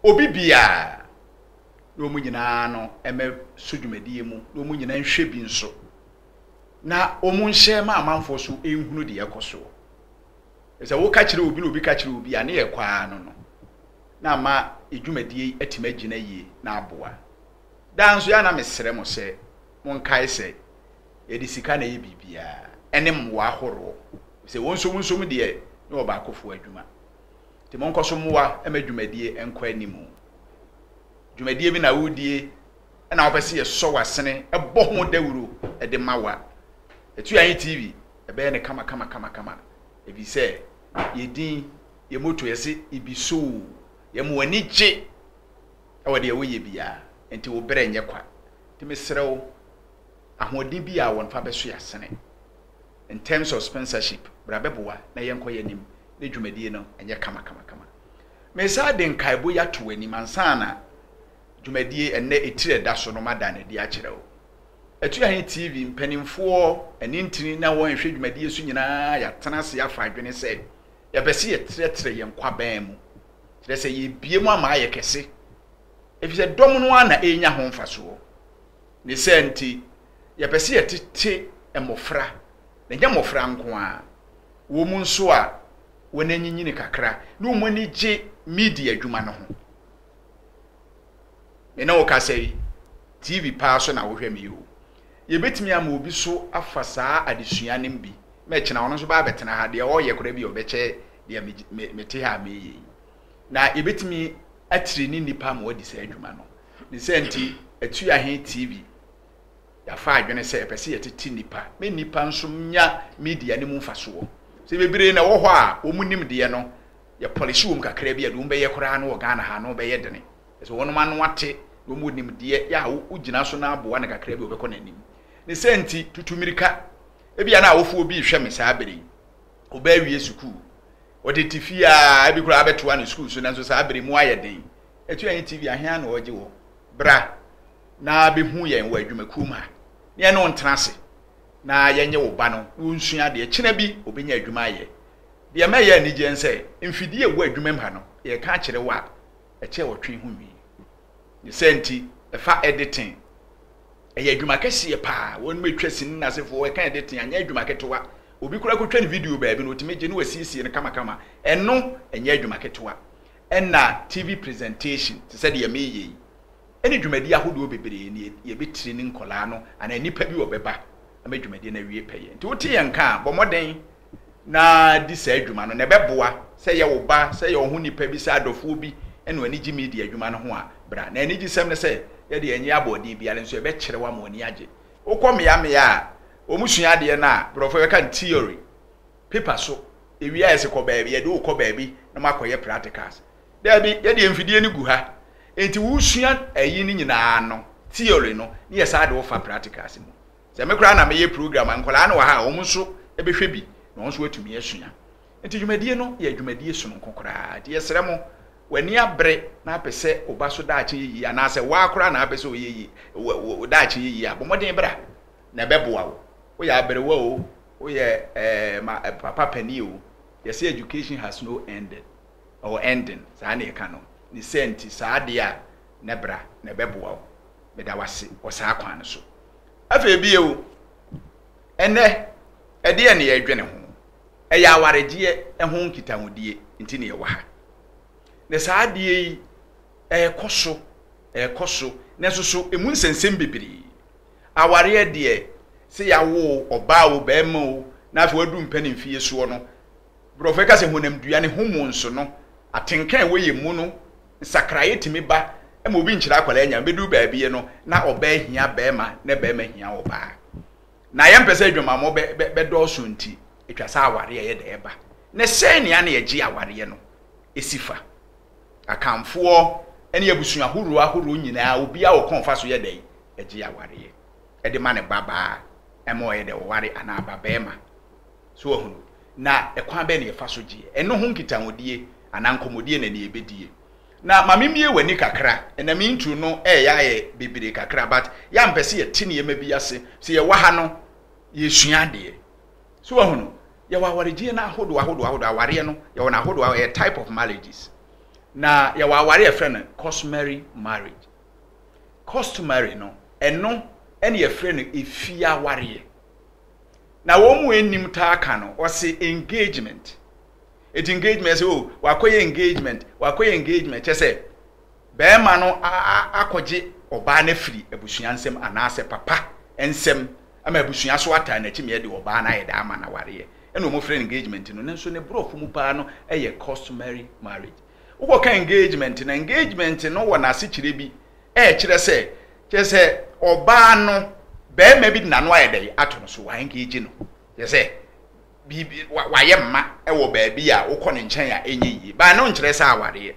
obi bia no mu nyina no eme sodwumadie mu no mu nyina nhwe bi nso na omu nhye ma amanfo so ehunu de yekoso ese wo ka kire obi na obi ka kire obi ane ye kwa no na ma edwumadie atima gina yie na aboa danso ya na mesere mo se mon kai se edi sika na ye bibia ene mwa horo se wonso mu de na oba akofo adwuma te mon koso mwa emadwumadie enko animu dwumadie bi na wodie na opese ye so wasene ebo ho dawuro de mawa etu yan TV ebe ne kama ebi se yedin ye moto yese ibiso ye mo ani gye e de wo ye bia enti wo bere nye kwa ti mesrew ahodin bi a won fa beso yasene in terms of sponsorship bra beboa na yenko yanim na dwumadie no enye kama mesa den kaibo ya to ani mansana dwumadie enne etire da so no madane di a kirewo etu yan TV mpanimfo ani ntini na won hwe dwumadie su nyina ya tenase ya fa adwene se ya bese ye tire yenkwa ban mu kire se ye bie mu ama ye kese efise dom no ana enya ho mfaso ne senti ya bese ye tete emofra na nya mofra nko a wo mu nso a wonanyinyini kakra na wo mani gye media adwuma no ho me na wo ka sei TV pa so na wo hwɛ me yo ye betimi ama obi so afa saa adesua ne mbi me kina wono so ba betena ha de o ye kora bi obɛkyɛ de me te ha me yi na ye betimi atiri ni nipa ma odi saa adwuma no ne senti atu ahe TV ya fa adwene se epese ye tete nipa me nipa nso nya media ne mu mfaso se bebire na wo hɔ a wo munim de no ya polish wo mkakra bi ade wo bɛyɛ kora no wo Ghana ha no bɛyɛ dene so wono ma no ate wo munim de ya wo gina so na aboa na kakra bi wo bɛkɔ nanim ne senti tutumirika ebia na awofo obi hwɛ me saa bere wo ba wie sukuu wode tifia abi kora abetoa ne sukuu so na so saa bere mu ayɛ den etu yan TV ahia na oje wo bra na behu yɛn wo adwumakum ha ne no ntrase na yenye wo ba no wonsua de kyena bi obenya adwuma ayɛ de ma yɛ anigye nse mfidie wo adwuma mha no yɛ ka kyerɛ wa ɛkyɛ wotwe hu wi ne senti ɛfa editing ɛyɛ adwuma kɛse pa won metwa sin na sefo wo ka editing anya adwuma ketewa obi kura kotwa ne video baabi no otimegye ne wasiesie ne kama ɛno anya adwuma ketewa ɛna TV presentation te sɛ de yɛ meyɛ ɛne dwumadi ahodo bebree ne yɛ betire ne nkola no ana nipa bi wo bɛba ama dwumadi na wie pɛyɛ nti wote yɛ nka bɔ moden na di saa adwuma no na bɛboa sɛ yɛ wo ba sɛ yɛ wo ho nipa bi sɛ adɔfo bi ɛno ani gye media adwuma no ho a bra na ani gye sɛm ne sɛ yɛ de enyi abɔden biale nso yɛ bɛkyerɛ wa ma oni agye wokɔ meya a omusua de na brofo yɛ kan theory paper so ewia yɛ se kɔ baabi yɛ de wokɔ baabi na makɔyɛ practicals da bi yɛ de mfidie ne gu ha enti wusua ayi ni nyina no theory no ne yɛ saa de wo fa practicals mu sɛ me kura na me yɛ program ankola na wa ha wo nso ebehwɛ bi na wo nso atumi asua enti dwumadie no yɛ dwumadie so no kokora de yɛsrɛ mo wani abre na apese oba so daakye yi ana sɛ wa akora na apese o yi daakye yi abomoden bra na bɛboa wo yɛ abre wo yɛ papa pani o yɛ say education has no ended or ending saa na yɛka no ni senti saa de a na bra na bɛboa wo bɛda wase wo saa kwan no so afa bi o ɛnɛ ɛde yɛ ne yɛ dwene ho ɛyɛ awaregye ɛho nkitahodie nti ne yɛ wɔ ha na saa de yi ɛkɔso na so emu nsensem bibiri aware de se yawo oba wo ba ma o na fa wadu mpani mfie so no brofo ka se honam dua ne homu nso no atenkan we yemu no sakraye timi ba e ma obi nkyira akwala nya bedu baabi no na oba hia ba ma na ba ma hia oba na ye mpese adwuma mo be do so nti etwa sa aware ye de eba na se ne ana ye gi aware no esifa akamfo ene abusua horo nyina obi a wo konfa so ye dai agi aware e de ma ne baba e mo ye de ware ana baba ma so ohunu na e kwan be ne ye fa so gie eno ho nkitahodie ana nkomodie na ne ebedie na mamimie wani kakra na mintu no ya ye bibire kakra but ya mpese ye tine ye mabi ase se ye waha no ye sua de so ohunu ye wa ware gie na ahodo aware no ye wona ahodo a type of marriages na ya waware friend customary marriage customary no eno ene ye friend efia ware na wo mu enim ta aka no o se engagement it engagement say oh wakoye engagement chese be ma no akoje oba na firi abusua nsem anase papa ensem ama abusua so ata na chime de oba na ye da ama na ware ene mo friend engagement no nenso ne brofo mu pa no eye customary marriage uko ka engagement no wona ase kire bi kire se chese oba no be ma bi na no ayede ato no so wa engage no chese bi wa ye mma wo ba bi a uko ne nchen a enye yi ba no nkire se aware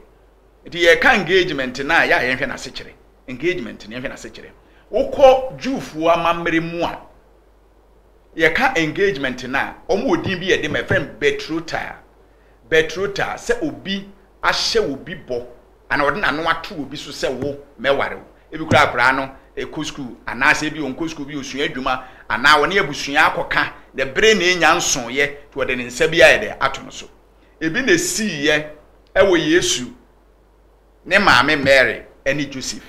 iti ye ka engagement na ya ye hwe na ase kire engagement ne hwe na ase kire uko jufu amammere mu a ye ka engagement na omo odin bi ye de my friend betrothal se obi ahye obi bo ana ode na no ato obi so se wo meware ebi kura akura no ekosku ana se bi onkosku bi osua adwuma ana woni abusua akoka de bre na enya nso ye to ode ne nsa bi aye de ato no so ebi na si ye ewo Yesu ne maame Mary eni Joseph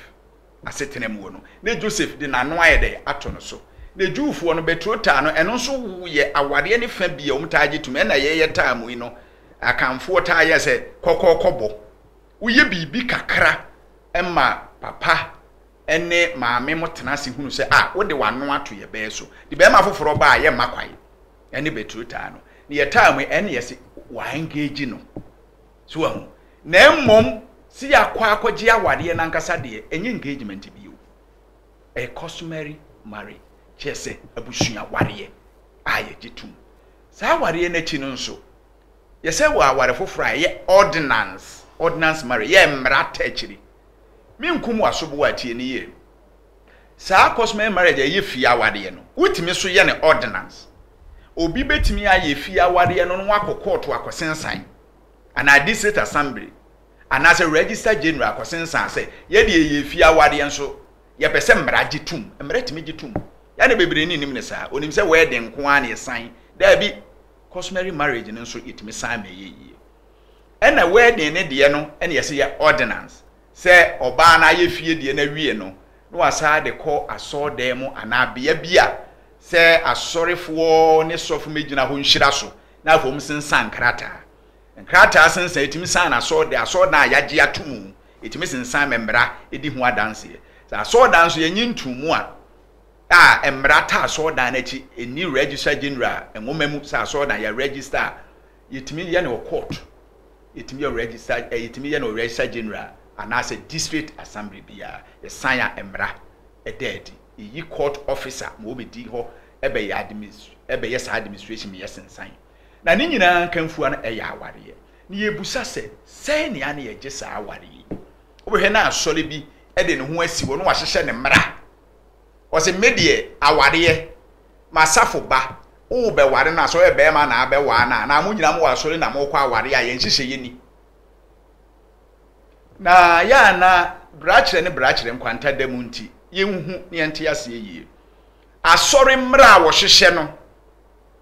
asetene mu no ne Joseph de na no aye de ato no so ne Jewfo no betrothal no eno so ye aware ne fa bia umtaaje tum na ye taamu no akamfo taa ye se kokokobo uye bibi kakra emma papa ene maame motena se hunu se wo de wano ato ye be so de be ma foforo ba ye makwai ene betrothal no ne ye taamu ene ye se wa engage no so ahu na emmom si yakwa akwaji aware na nkasa de enye engagement bio a customary marriage chese abusua ware aye gitum sa ware na chi no nso ye se wa ware foforo ye ordinance marriage ye mrata achiri mi nkum wasobo atie ni ye sa customary marriage ye fia ware no wutimi so ye ne ordinance obi betimi aye fia ware no no akokoto akosensan ana district assembly ana se register general akosensan se ye de ye fia ware nso ye pese mra gitum mra timi gitum ya ne bebre ni nim ne saa onim se wedding nko a ne san da bi customary marriage ne nso itimi san me ye ena wedding ne de no ene ye se ye ordinance se oba na ye fie de na wie no no asa de ko asodem ana bia bia se asorefo ne sofu megina ho nhira so na afom sensan krata sensan itimi san na asoda yaje atumu itimi sensan membra edi ho adanse sa asoda nso ye nyintumu a emrata so dan na chi eni register general enwomemu sa so dan ya register yetimi ye no court yetimi ye register yetimi ye no register general ana se district assembly bia ye sign ya emra ededi yi court officer mo be di ho ebe ya administration me yes sign na ni nyina kanfua na eya aware ye ni yebusa se ne ya na ye gisa aware yi obehwe na asole bi ede ne ho asi wo no wa hyehye ne mra ose medie aware masafo ba wo be ware na so ebe ma na abe wa na mo nyina mo wasore na mo kwa aware ya yenhihye yeni na ya na brachire nkwanta demu nti yenhu ne yente ase yie asore mra wo hyehye no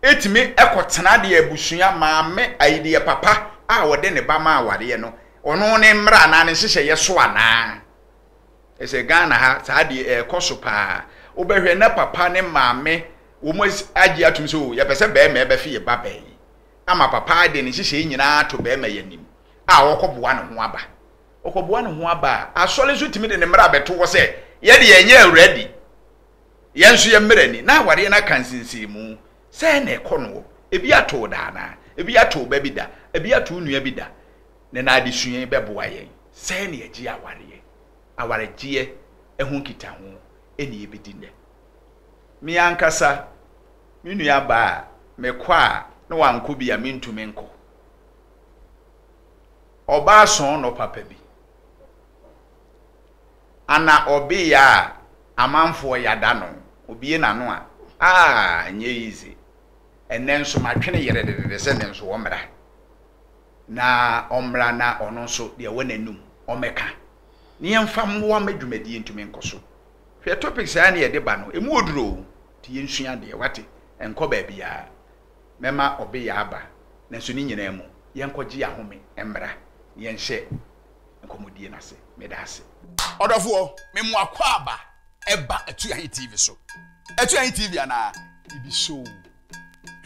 etimi ekotena de abusua maame aide papa a wode ne ba ma aware no ono ne mra na ne hyehye ye so ana ese Ghana ha saade koso pa obehwe na papa ne maame wo mo agi atum so ye pese be ma ebe fie baba yi ama papa de ne hyehye nyina to be ma yanim a wokoboa ne ho aba asole so timi de ne mra beto wo se ye de yenye ready ye nso ye mrani na aware na kansinsi mu se na ekono ebi ato da na ebi ato ba bi da ebi ato nua bi da ne na adesua be boa ye se na ye gi aware gie ehun kita ho eni ebedi ne mi ankasa mi nua ba me kwa na wanko bi ya mentumi nko oba son no papa bi ana obi ya amanfo ya da no obi na no a nye easy enenso matwene yere de se nenso wo mra na omra na ono nso de wonanum omeka ni yemfa mwa madwumadi ntumi nkoso hwe topics ya na ye de ba no emu oduro ti yensua de wate enko ba bia mema obi ya aba na so ni nyina mu yenkoje ahome emra yenhye nkomodie na se me da ase odofo me mo akwaba eba Atuahin TV so Atuahin TV ana ibi show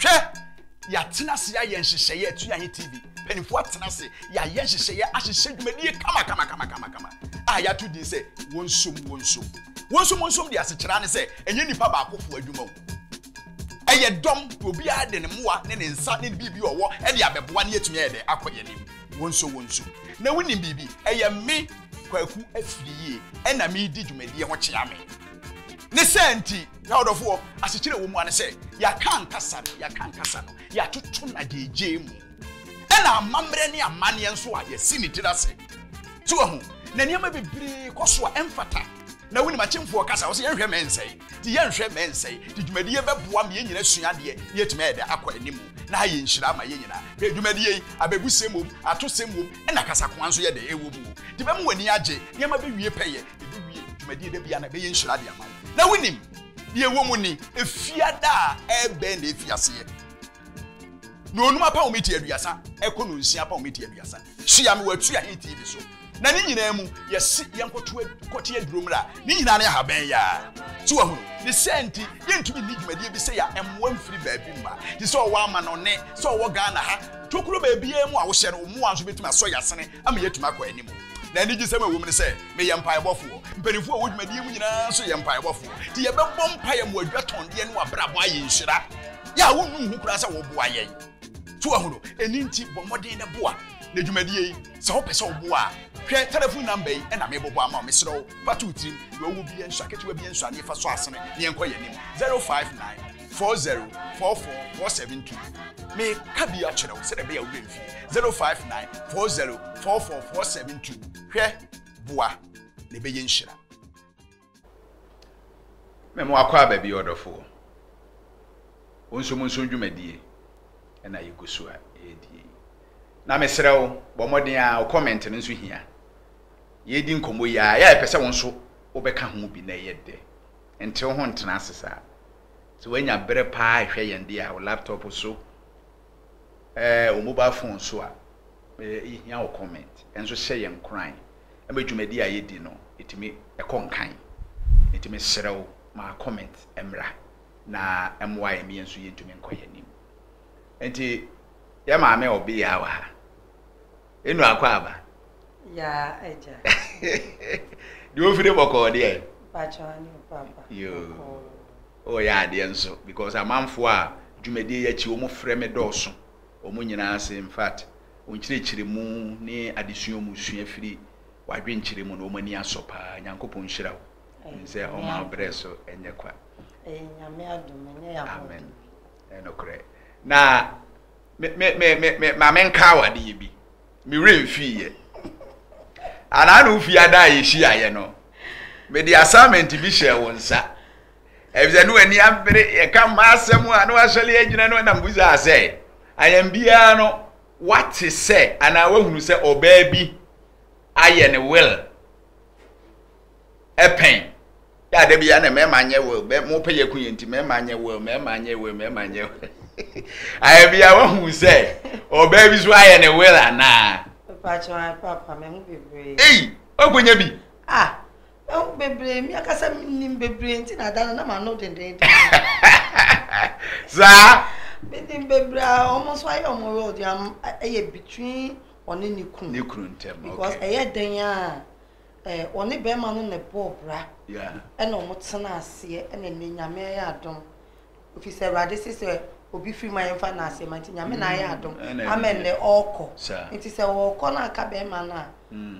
hwe ya tena se ya yenhyehyeye Atuahin TV penifo atena se ya yenhyehyeye ahyehye dwumadie kama ya to din se wonsom de ase kyera ne se enye nipa ba akofo adwuma wo eye dom obi ade ne moa ne nsa ne bibi owo e de abeboa ne yetumi ede akoye nim wonso na woni bibi eye me kwaku afiriye e na me di dwumadie ho kyea me ne senti ya odofo asekyere wo mu ane se ya kan kasa no ya tutu na jeje mu e na amamre ne amane enso a ye sinitira se tuwa hu na niam bebre koso a emfata na woni machemfo kasa wo se yenhwe mensei ti yenhwe mensei ti dwumadie beboa me nyina suade yetime ede akọ animu na aye nhira ma ye nyina be dwumadie abegusem mom atosem mom e na kasa ko anso ye de ewo mu ti be mu wani age niam be wie peye wie dwumadie de bia na be ye nhira de ama na wonim de ewo mu ni efiada ebe na efiase ye no onuma pa omiti aduasa ekono nsia pa omiti aduasa hia me Atuahin TV so na ni nyina mu yesi yenkoto aduromra ni nyina na haban ya ti wa hu ni senti yentumi ni dwumadie bi se ya emwa mfiri baabi ma ti so wo ama no ne so wo Ghana ha tokuro baabi mu a wo hye no mu anso betuma so yasene ama yetuma kwa animu na ni gisema wo mu se me yempa ebofo mpanifo wo dwumadie mu nyina so yempa ebofo ti ye bebbo mpa ye mu adwatonde ne wabrabo aye nhira ya wo nu hu kura se wo boa ye ti wa hu eni nti bomoden ne boa na dwumadie se ho pese wo boa hwe telephone number yi na me bobo ama me sero patu trim we wo bi enso aketewa bi enso ane fa so asene ne enko ye nim 059404442 me ka bi a kyerɛ wo se de be ya wo mfi 059404442 hwe boa ne be ye nhira me mo akwa ba bi odofo onso dwumadie na yegusu a edi na me sere wo bomoden a comment nso hia yedi nkomo ya epese won so obeka ho bi na yede ente ho ntena asesa so wanya bere pa hwe yende a laptop so o mobile phone so a hia wo comment enso hye yen kran e madwumadi a yedi no etimi ekonkan etimi sere wo ma comment emra na emwa emi enso yentumi nkoye nim enti ya maame obi ya wa enu akwa aba ya eja di ofire boko de pachani papa yo o ya de enso because amanfo a dwumadi ya chi omo frɛ me dɔɔso omo nyina ase in fact onkyirechire mu ne adesuo mu sua firi wadwenkyire mu no omo ni asopa nyankopɔn hyira wo nse o ma breso enye kwa nyame adumenye ya amen enokre na me menka wade ye bi me remfiye ana no fi ada ye hyi aye no me di assignment bi share wonsa ebize no ani ambere ye ka ma asem a no ahwele agina no na mbuza ase ayam bia no what is say ana wahunu se oba bi aye ne will epen ya de bia na me manye will be mo peye kunyenti me manye will ayam bia wahunu se oba bi so aye ne will ana papa me hu bebre okonya bi bebre mi akasa nim bebre nti na dana na ma no denden za bedim bebre almost why omo road am eye between oni ni kunu ntem because eye den a oni be ma no ne bobra yeah e na omo tena ase e na nyame ya adom officer rade se obi free my infant na ase ma nti nyame na ya adom amen ne oko nti se wo ko na aka be ma na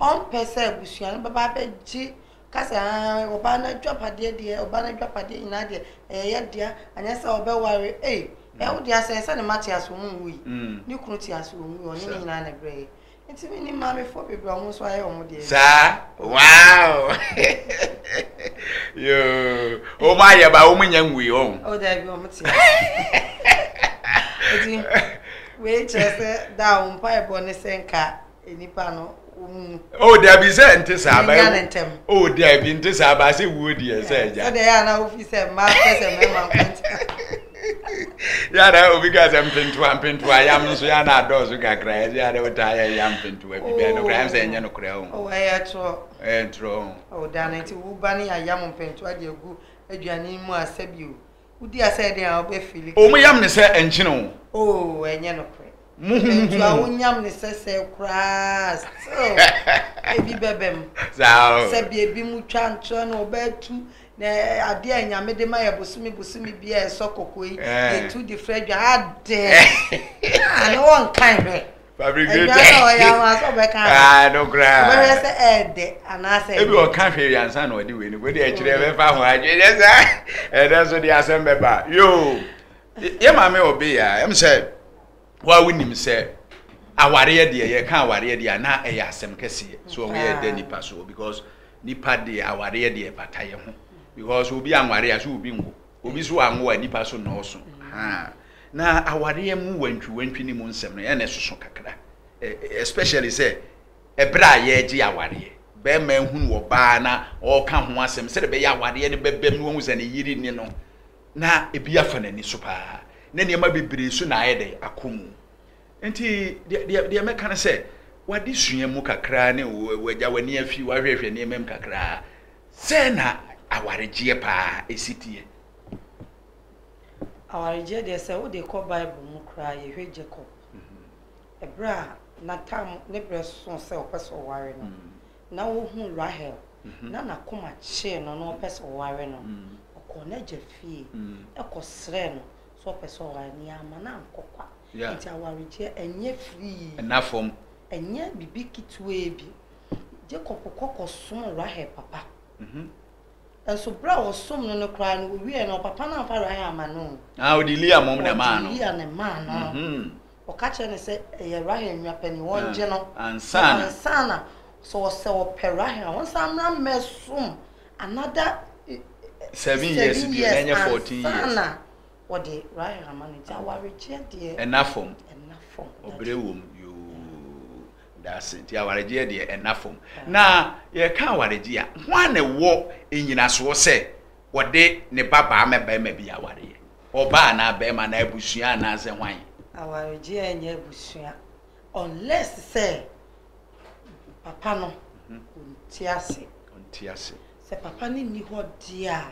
on pese abusuan baba beji kasa oba na dwapade de oba na dwapade ina de ye dia anya se oba ware e wo dia se ne mate aso mu wi ni kunu ti aso mu oni nyina na bre nti mi ni mama fo bebre omo so aye omo de sa wow yo o ma ye ba o mu nya nwi o da bi omo ti eti we chese da on pa e bone senka enipa no oh there be say ntisa ba oh there be ntisa ba say wo die say ja so there na officer ma pese me ma kwanta Ya da obi ga se mpintu ayam so ya na do so kakra ya da wota ya mpintu abi be no kra am se enye no kra ho o ya tro tro o da na ti wo ba ni ayam mpintu ade egu aduane mu asabio udi asa de a obefili o mu yam ne se enchine o enye no kra mpintu a wonyam ne se kra so ebi bebem se bi ebi mu twa ntro na obatu na ade anyame de ma ya busumi bia eso kokoi the two different ade no one kind be fabricate no gra but say ede ana say ebi o kan hwe yansa na odi we ni go de a kire be fa ho adwe sa so de asem be ba yo ye ma me obi ya em say wa winim say aware ye de ye kan aware de na e ya asem kese so we ye de nipa so because nipa de aware ye de bataye ho because obi anware aso obi ngo obi so anwo nipa so no so ha na aware mu wantwi ni mu nsem no ene soso kakra especially say ebra ye gi aware be ma hunu wo ba na o ka ho asem se be ya aware ne bebem no hu se ne yiri ni no na ebi afa nani so pa na ne ma bebre so na ayede akomu enti de me kan se wadi sua mu kakra ne wagya wani afi wahwehwe ne mem kakra se na awaregie pa esitie awaregie de se wo de ko bible mu kra ye hwe Jacob ebra na tam ne breso se opeso ware no na wo hu Rahel na na koma che no no opeso ware no okọ na jefie ekosre no so opeso ware ni ama na nkokwa nti awaregie enye free enafom enye bibi kitwe bi Jacob kokko som Rahel papa so bra was some no cry no we no papa na fa Rahel ama no odi Leah mom na ma no Leah na ma no o ka che ne se ye Rahel nwa pani won je no ansana so se o pe Rahel won sa na mesum another 7 years bi enye 14 years ana what the Rahel ama no ti aware che de enafom obrewom that's it ya waregie de enafom na ye ka waregie a ho na wo enyina so se wode ne baba ameba ma bi ya ware oba na ba ma na abusua na se hwan awaregie enya abusua unless say papa no ontiase se papa ni ni ho dia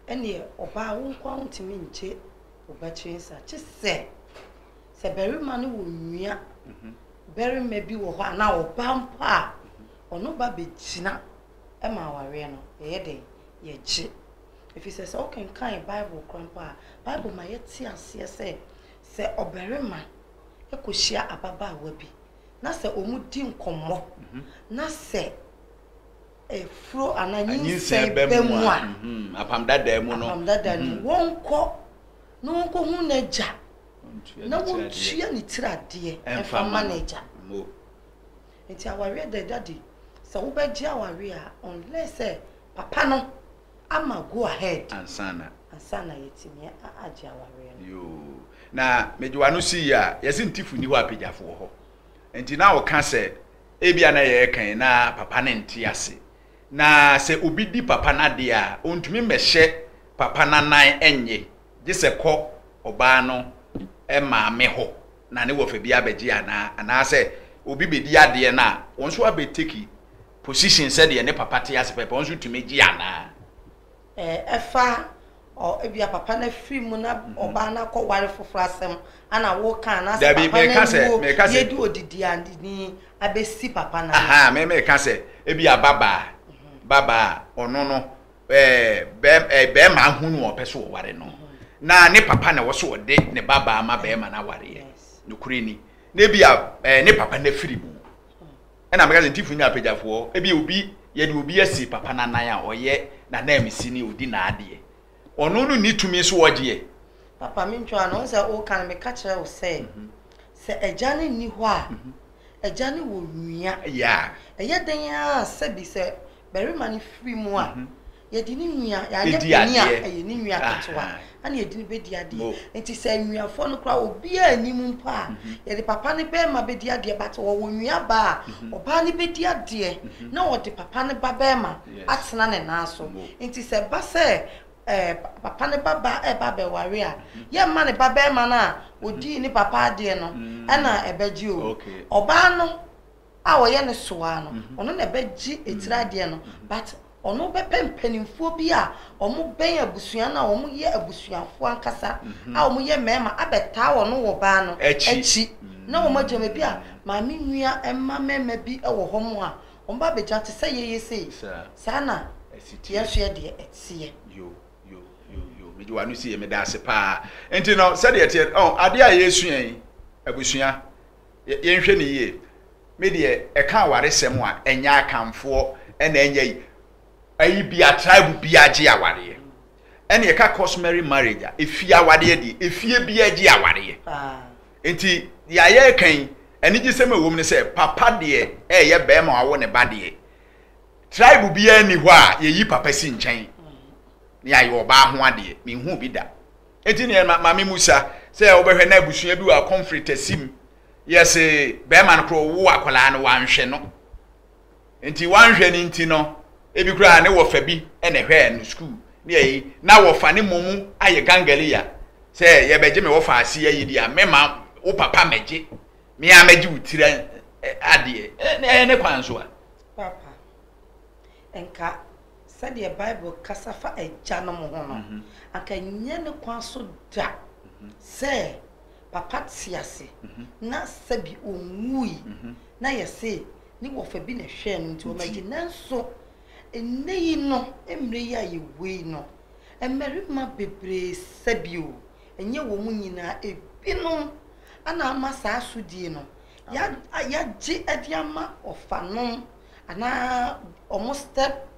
ene oba wo kwa ntimi nche oba chensa che se beri mani wo nwia beri mebi wo ho ana oba mpa ono ba begina e ma ware no ye de ye gi if you say so can bible krampa bible ma ye ti ase se obere ma e ko hia ababa awabi na se omudi nkommo na se fro ananyi se bemu a apam dada mu no apam dada ni wonko no wonko hu na ja na wontua ni tirade emfa manager mo enti aware de daddy se wo be gi aware a unless papa no ama go ahead ansana yetimi agi aware yo na mejiwa no si ya yesi ntifu ni ho apejafo ho enti na wo ka se ebia na ye kan na papa ne nti ase na se obi di papa na de a ontumi mehye papa na nan enye je se kọ oba no e ma me ho na ne wo fa bia beji ana se obi bedi ade na won so abeteki position said de ne papa te ase pepe won so tumi gi ana efa o ebia papa na free mu na oba na kọ ware foforo asem ana wo kan na se papa na ye di odidi andi ni abesi papa na aha me ka se ebia baba ono no be ma hunu opeso ware no na ne papa na wo so de ne baba ama be ma na ware no kuri ni ne bia ne papa na free mu na me ka se ntifu nya apejafo ebia obi ye de obi asi papa na nan a oye na na emisi ni odi na ade ono no ni tumi so wogie papa mi ntwa no se o kan me ka kire o se ejane ni ho a ejane wo nwia ya eye den ya se bi se beri mani free mu a ye di ni nwia ya ye ni a ye ni nwia ketwa ana ye di ni be di ade enti se nwia fo no kra obi animu mpa ye di papa ni be ma be di ade but wo nwia ba oba ni be di ade na wo di papa ni ba be ma atena ne na so enti se ba se papa ne baba be ware a ye ma ne baba ma na odi ni papa de no na ebeji o oba no a wo ye ne soa no ono na ebeji etira de no but ono be pempanimfo bi a omo ben abusua na omo ye abusuafo ankasa a omo ye mema abeta wo no wo ba no echi na omo jeme bi a ma me nua emma mema bi e wo homo a omo ba beja te se ye sei sana yesu ye de etie yo meji wanu si ye me da ase pa enti no se de etie ade a yesu yen abusua ye nhwe ne ye me de e kan ware sem a enya akamfo e na enya yi ayi bia tribe bia gi aware ene ka customary marriage a efie aware di efie bia gi aware enti ya ye kan ene gi sem ewom ne se papa de ye be ma awo ne ba de tribe bia ni ho a ye yi papa si nchen ne ayi oba ho ade me hu bi da enti ne ma me musa se obehwe na abusua bi wa conflict asim yes be ma no kro wo akola no wanhwe no enti wanhwe ni enti no ebi kura ne wo fa bi ene hwe no school ne yi na wo fa ne momu aye gangalia se ye beje me wo fa ase ayi dia mema wo papa meje me a meje utira ade ne kwanso a papa enka said the Bible kasafa ejano mo ho no aka nye ne kwanso da se papa tiase na sabi onwui na yese ni wo fa bi na hwe no nti o magi nanso enei no emre ya yewe no emerima bebre sabio enye wo mu nyina ebinom ana amasa asudie no ya ji adiama ofano ana almost step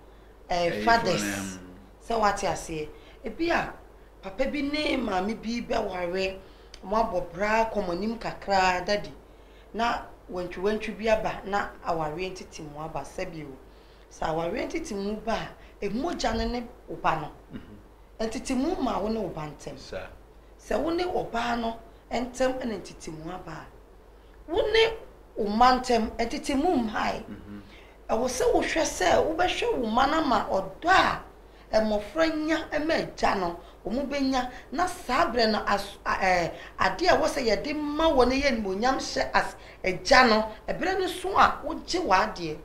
fathers so what you say ebia papa bi ne maami bi be ware mo abobra komonim kakra dadi na wantwu bi aba na aware entiti mu aba sabio sa aware entiti mu ba emoja ne oba no entiti mu ma wo ne oba ntem se wo ne oba no entem na entiti mu aba wo ne umantem entiti mu mhai ewo se wo hwe se wo be hwe wo mana ma odo a emofranya emaja no wo mu benya na sabre no ade a wo se ye de ma wo ne ye nmonyam hye as eja no ebere ne so a wo gye wa ade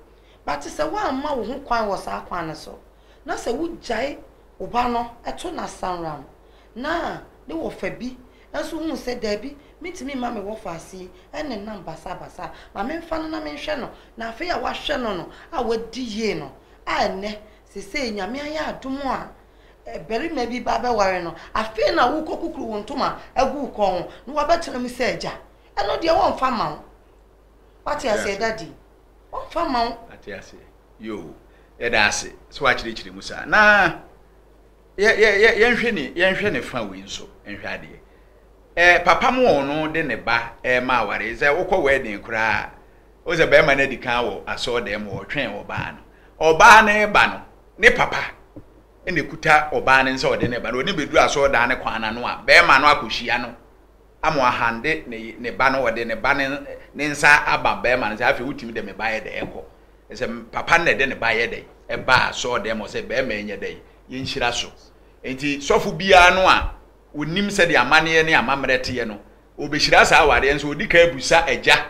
but se wa ma wo ho kwan wo sa kwan ne so na se wo jai oba no eto na sanram na ne wo fa bi enso hu se da bi mitimi ma me wo fa asi ene na basa ma me mfa no na me hwe no na afi ya wa hwe no no a wadi ye no a ne se nyame aya adom a beri ma bi ba be ware no afi na wo kokukuru wo ntoma agu kon no wa betena mi se eja eno de won fa ma wo what you say daddy won fa ma wo ati ase yo e da ase so wa chiri musa na ye nhwe ne fa wi nso nhwe ade papa mo no de ne ba ma ware ze wokọ wedding kura o ze be ma na dikan wo aso de mo otwen oba no oba na ba no ne papa ene kuta oba ne nse o de ne ba no oni bedu aso da ne kwana no a be ma no akohia no amo ahande ne ba no de ne ba ne nsa aba be ma no se afi wutimi de me ba ye de eko se papa na de ne ba ye de e ba aso de mo se be ma enye de ye nhira so enti sofu bia no a onim se de amane ne amamrete ye no obehira sa aware enso odika abusa eja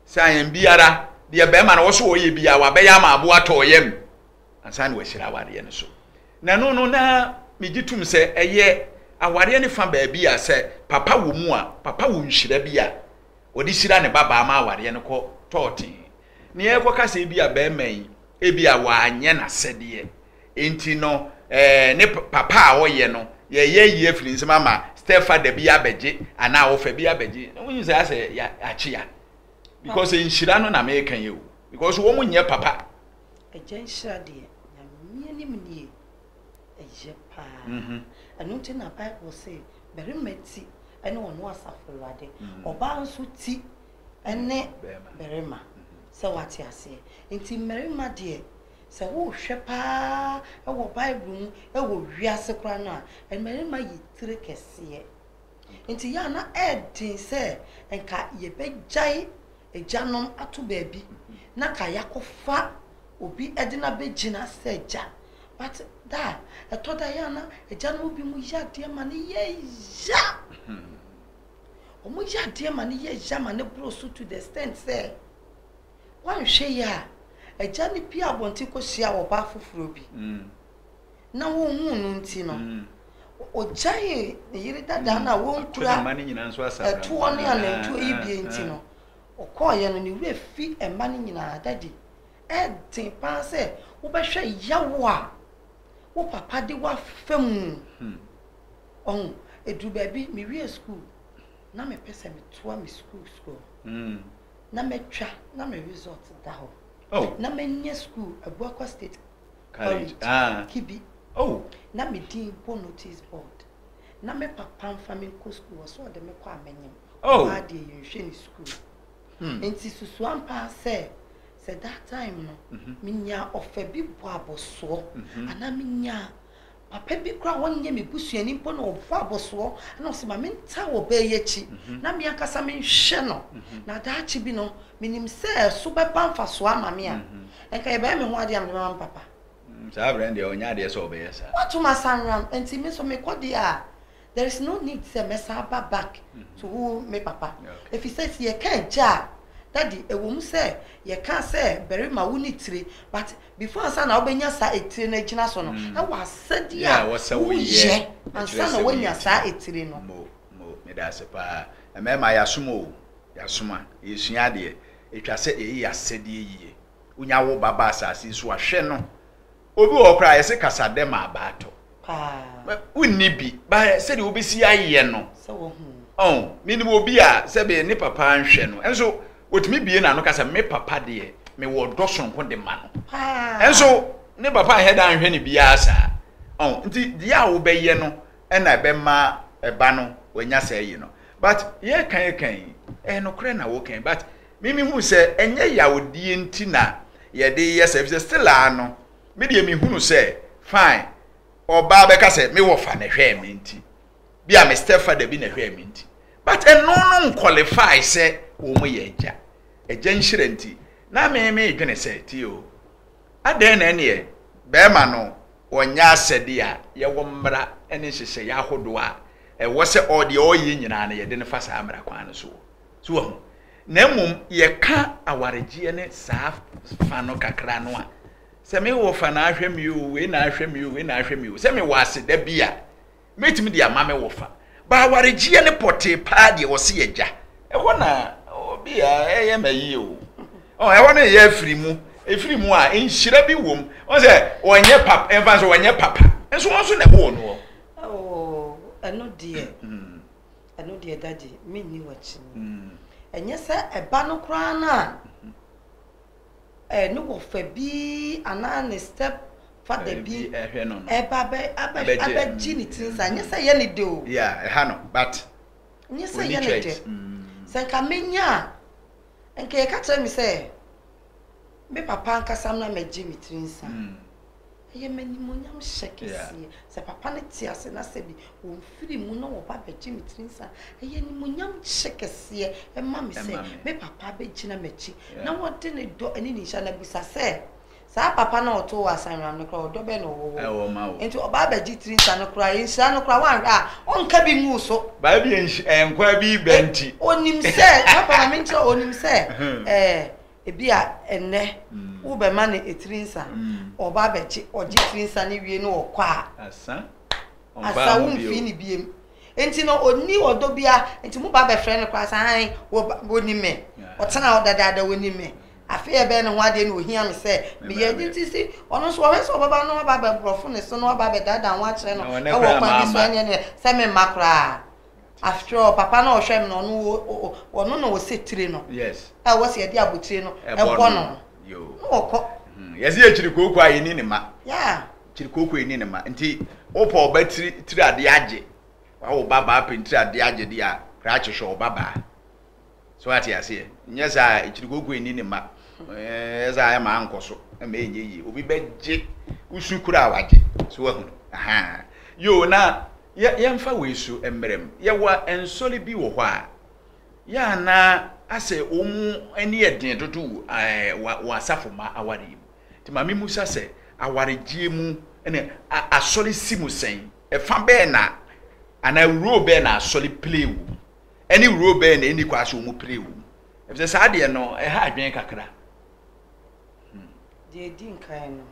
sayen biara de be ma na wo so oye bia wa be ya ma abo atoyem ansan we hira aware ye no so na no na migitum se eye aware ne fa ba bia se papa wo mu a papa wo nhira bia odi hira ne baba ma aware ne ko toti ne ye ko kasa bia be man e bia wa anye na sede enti no ne papa a wo ye no ye firi nsema ma stepfather bi abeje ana wo fa bi abeje won say ase ya achia because inshira no na me kan ye o because wo munye papa eje nshira de na mi anim nie eje pa anunti na Bible say beri meti ene wono asafurade oba nso ti ene berima se wati ase enti merima de se wo hwe pa e wo Bible e wo wiase kra na emerima yitire kese enti ya na edin se enka ye bejai ejanom ato baabi na ka yakofa obi edina begina se eja but da etoda yana eja no bi mu ya de ma ne ye ya omo ya de ma ne ye ya ma ne bro so to the extent say wan hwe ya eja ne pi abonti ko hia wo ba foforo bi na wo hu no nti no ojai yiri dada na wo nkura ma ne nyina nso asa eto ne anantu yi bi nti no okoye no ne we fi emma ne nyina dadi edin pa se wo be hwe yawo a wo papa de wa fam on edu baby me we school na me pese me toa me school na me twa na me result da ho na me nye school Abuakwa State College Kibi na me din bo notice board na me papa family school so de me kwa amenyem ba de yehwe ni school enti susu ampa say that time no minya ofa bi bo aboso ana minya papa bi kra wonye me busuani mpo na ofo aboso ana se ma menta wo be yechi na me akasa me hwe no na daachi bi no minim se so be pamfa so ama me a enka ye be me ho ade am mama papa sa brand de onya de so be yesa what to my sanram enti me so me kodi a there is no need say me sa back to who me papa if he says ye can ja daddy ewum say ye can say bury ma wuni tire but before answer na obenya sa etire na gina so no e wa sadi a wo ye answer na wonya sa etire no mo me da se pa e me ma yasuma yesua de etwa se e yasedi yiye unya wo baba asasi so ahwe no obi wo kra yese kasade ma abato unni bi ba se de obesi aye no se wo hu minimum obi a se be ne papa anhwe no enso otimi bie na no kasa me papa de me wo doson ko de ma no enso ne papa heda anhwe ne bia sa nti dia wo be ye no na be ma eba no wanya sa yi no but ye kan no kre na wo kan but mimi hu se enye yawodie nti na ye de ye se still ano me de mi hunu se fine oba be ka se me wo fa na hwe me nti bia me stefa de bi na hwe me nti but no qualify se wo mo ye eja nhire nti na me dwene se ti o aden na ne be ma no wonya asede a ye wo mmra ene hyehye ya hodo a wo se ode oye nyina na ye de ne fa sa amra kwan so wo na mum ye ka awaregie ne sa fa no kakra no a se me wo fa na ahwem yo we na ahwem yo we na ahwem yo se me wo aseda bia metimi de ama me wo fa ba awaregie ne pote pa de wo se ye gya e wo na obi a eye mayi o e wo na ye efiri mu a enhyira bi wom won se wonye papa enfa so wonye papa enso won so na bo no eno die daddy me ni wachi enye se eba no kra na no wo fa bi ana ne step father bi ehwe no eba be gini tinsa enye se ye ne de o ha no but enye se ye ne de se ka menya enke ka tell me say me papa nkasa na me Jimmy Trinsa eye mani monyam shekesi se papa ne ti ase na se bi wo mfiri mu no wo ba Jimmy Trinsa eye ni monyam shekesi e ma me se me papa be gina mechi na wo de ne do ani ni sha na busa se sa papa na oto wa sanram no kra odo be no wo ma wo enti oba ba Jimmy Trinsa no kra yin sha no kra wan onka bi mu so ba bi enkwa bi benti onim se papa na me nti onim se ebi a enne wo be ma ne etrinsa oba bechi oji trinsa ne wie no okwa asa wo mfi ni biem enti no oni odo bia enti mu ba be frɛ no kwa san wo ni me otena odadada wo ni me afi e be ne ho ade no ohia me se me ye enti si ono so wo so baba no ba be brofo ne so no ba be dada ho akyere no e wo kwa bi so anya ne se me makra after all papa na ohwem no ono no wo setire no yes wo se ye dia abotire no e bo no yo no okọ yes ye chirikoko ayi ni ma yeah chirikoko yi ni ma nti opo oba tiri ade age wa wo baba pentiri ade age dia kra chehwe baba so ati ase nyesa chirikoko yi ni ma eza ya ma ankoso ma enye yi obi beje usukura awaje so wa hu aha yo na yemfa wesu emmerem yewa ensole bi wo hɔ a ya na ase omu ani eden dodo wa asafo ma aware ti ma mimusa se awaregie mu ene asori simusen e fa be na ana wuro be na asori play wu any wuro be na eni kwa so mu play wu e be say ade no e ha adwen kakra de di nkan no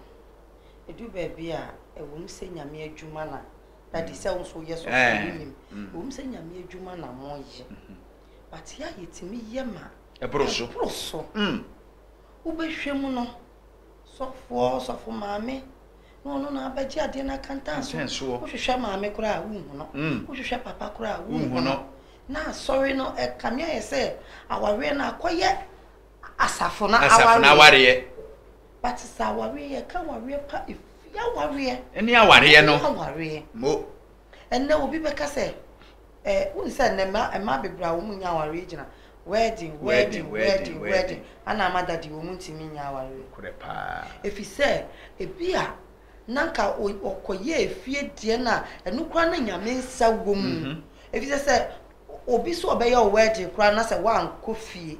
edu ba bia e wo mu se nyame adwuma na that is so so yes so nim wo mu se nyame adwuma na mo ye but ya yetimi ye ma e broso wo be hwemu no sofo maame no na abaji ade na kanta so wo hwehwe maame kura wu hu no wo hwehwe papa kura wu hu no na sorry no e kamia ye say aware na akoye asafo na aware but sa aware ye ka aware pa ya aware eni aware no aware mo enne obi be ka say unse ne ma bebra wo munya aware gina wedding ana amada di wo muntimi nya aware kure pa efi say ebia nanka okoye efie die na enukwa na nyame nsa wom efi say obi so obeye wedding kura na say wan kofie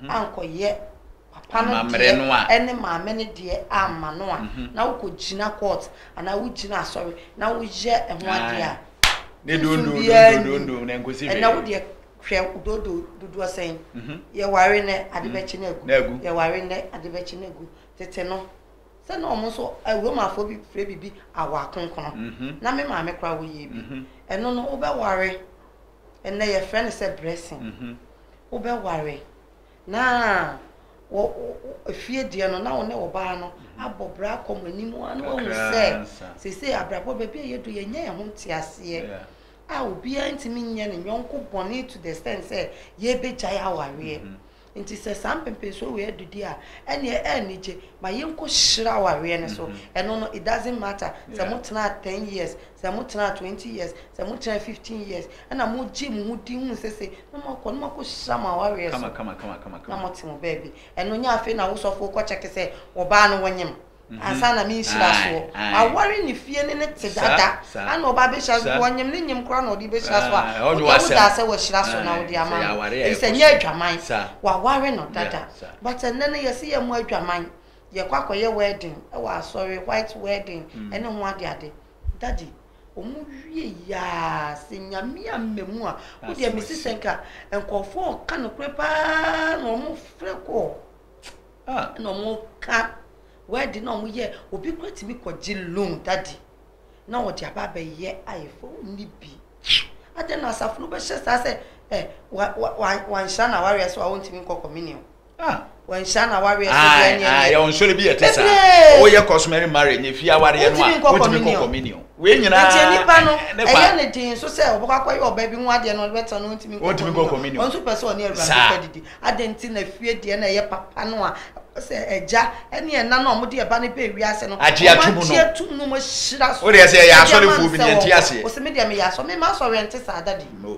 ankoye papa no ene maame ne de amma no a na wo kogina court ana wo gina sorry na wo je eho ade a ne do na nkosi ve na wo de hwe dodo asen ye ware ne adebechi na egu ye ware ne adebechi na egu tete no se na omo so awomafo bi fre bibi awa konkono na me maame kra wo ye bi eno no wo be ware ene ye friend say blessing wo be ware na wo efie die no na wo ne wo ba no abobra komanimu anu wo se abrabo be bi ye do ye nya ye ho ntiase a obi antimi nya ne nyonko bone to the extent say ye be jaya aware nti se sampempe so we adudi a ene je ma ye nko hira aware ne so eno no it doesn't matter se mo tena 10 years se mo tena 20 years se mo tena 15 years ana mo ji mu di hu sese na mo ko hira ma aware so kama na mo timo baby eno nya afi na wo so fo ko check se wo ba no wonyem asana mi hira so aware ni fie ne te dada ana oba be hira so wonyem ne nyem kra na odi be hira so a wo da se wo hira so na wo di ama e se nya adwaman wa ware no dada but nene ye se ye mu adwaman ye kwakoye wedding e wa sorry white wedding ene ho ade daddy omu wie ya se nyame amemu a wo de mi sisenka enkofo ka no prepa no mu freko no mu ka wedding no mu ye obi kwati mi kwaji loan daddy na wo de ababa ye ayefo ni bi ade na asafo no be hye say wan shana warriors so I want to be communion wan shana warriors so ya on so be yetesa o ye customary marriage ye fia warrior no a want to be communion we nyina enti nipa no eya ne din so say obakwakoye oba bi hu ade no better no want to be communion on so person ne awurade didi ade enti na fie de na ye papa no a say eja ene e na no mo de e ba ne be wi ase no agye atu no mo hira so o de say ya so le fu bi ne enti ase o se me de me ya so me ma so rent sa dadi no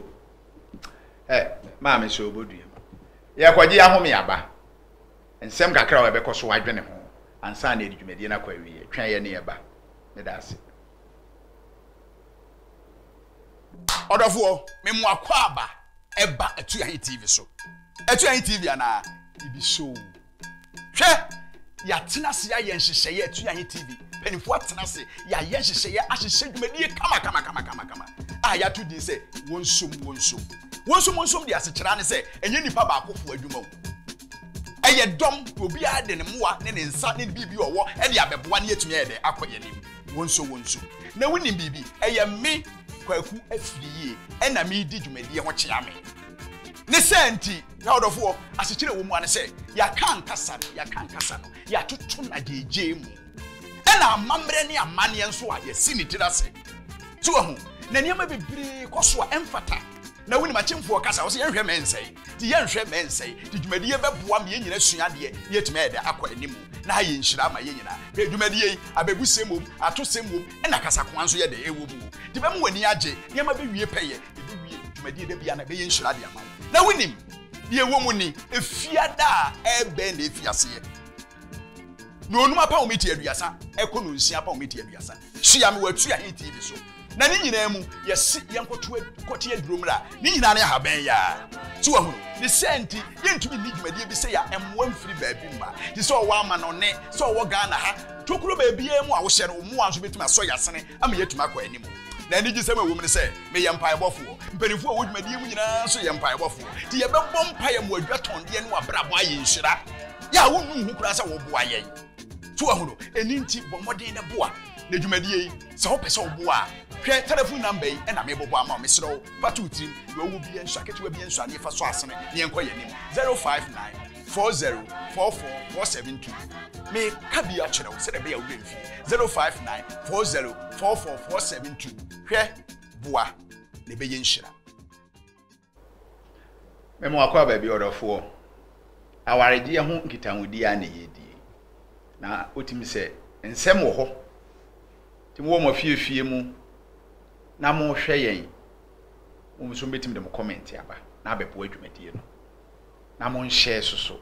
maame so obodu ya kwaji ahome aba ensem kakra we be koso wadwene ho ansa na edwumedie na kwa wiye twan ye ne eba ne dase odofo memu akwa aba eba Atuahin TV so Atuahin TV ana ibi show hwe ya tena se ya yenhyehyeye Atuahin TV penifo atena se ya yenhyehyeye ahyehye dwumedie kama ya to din se wonsum de asekira ne se enye nipa ba akofo adwuma wo eye dom obi ade ne moa ne ne nsa ne bibi owo e de abeboa ne yetumi ede akoye nim wonso na woni bibi eye me kwaku afiriye ena me di dwumedie ho kyea me ne senti ya odofo asekira wo mu ane se ya kan kasa no ya tutu na jeje mu ena amamre ne amane enso a ya sinitira se tu ho na niam bebiri koso a emfata na woni machimfo kasa wo se yenhwe mensei ti yenhwe mensei ti dwumadie beboa me nyina suade yetime ede akwa animu na ha yenhyira ma yenyina be dwumadie abebu semom ato semom na kasa ko anso ye de ewo mu ti be mu wani age niam be wie peye be wie dwumadie de bia na be yenhyira de ama na wonim ye wo mu ni efiada ebe na efiase no onuma pa omiti aduasa ekono nsia pa omiti aduasa hia me wa Atuahin TV so na ni nyina mu yesi yankoto aduro mra ni nyina na haban ya ti wa hu ni senti yentumi ni dwumadie bi se ya emwam firi baabi ma ti so wo ama no ne so wo Ghana ha tokuro baabi mu a wo hye no mu anso betuma so yasene ama yetuma kwa animu na ni gisema wo mu ne se me yempa ebofo mpanifo a wo dwumadie mu nyina so yempa ebofo ti ye bebom pa ye mu adwatonde no abrabo aye nhira ya wo nu hu kura se wo bo aye ti wa hu no eni nti bomoden ne boa na dwumadie se wo pese wo boa hwe telephone number yi na me bobo ama me sro patu tim wo wo bi enso aketewa bi enso ane fa so asene ne enko ye nim 059404472 me kabi a kyerɛw sɛ be ya wo mfi 059404472 hwe boa ne be ye nhira me mo akwa ba bi odofo awareje ho nkitahudi a na yedi na otimi sɛ nsɛm wo ho ti mo mo fiefie mu na mo hwɛ yɛn mo so betim dem comment aba na abepo adwumadie no na mo share so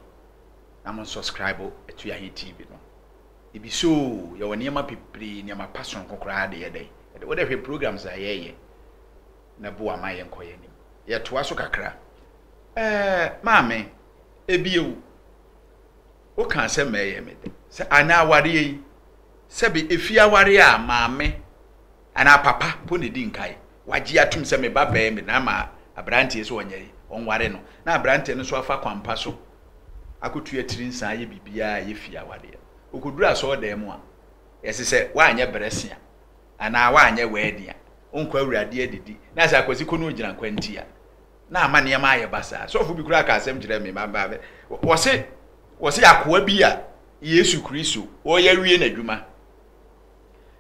na mo subscribe to Yahin TV no ebi so ye woni ma pepre ni ma passion kokora de ye dey we dey programs a ye na bo ama ye nkoye ni ye toa so kakra maame ebiewu o kan se meye me de se ana aware yi se be efi aware a maame ana papa po ne di nkai wagye atum se me baba me na ma abrante so onye onware no na abrante no so afa kwampa so akotu atiri nsan ye bibia ye fi aware okodura so dem a yesi se waanye bresia ana waanye wedia onkwa awurade adidi na sa akwasi kono ogina kwantia na ama ne ma aye basa so fu bi kura ka asem kire me mamba wose akoa bi a Yesu Kristo oya wie na dwuma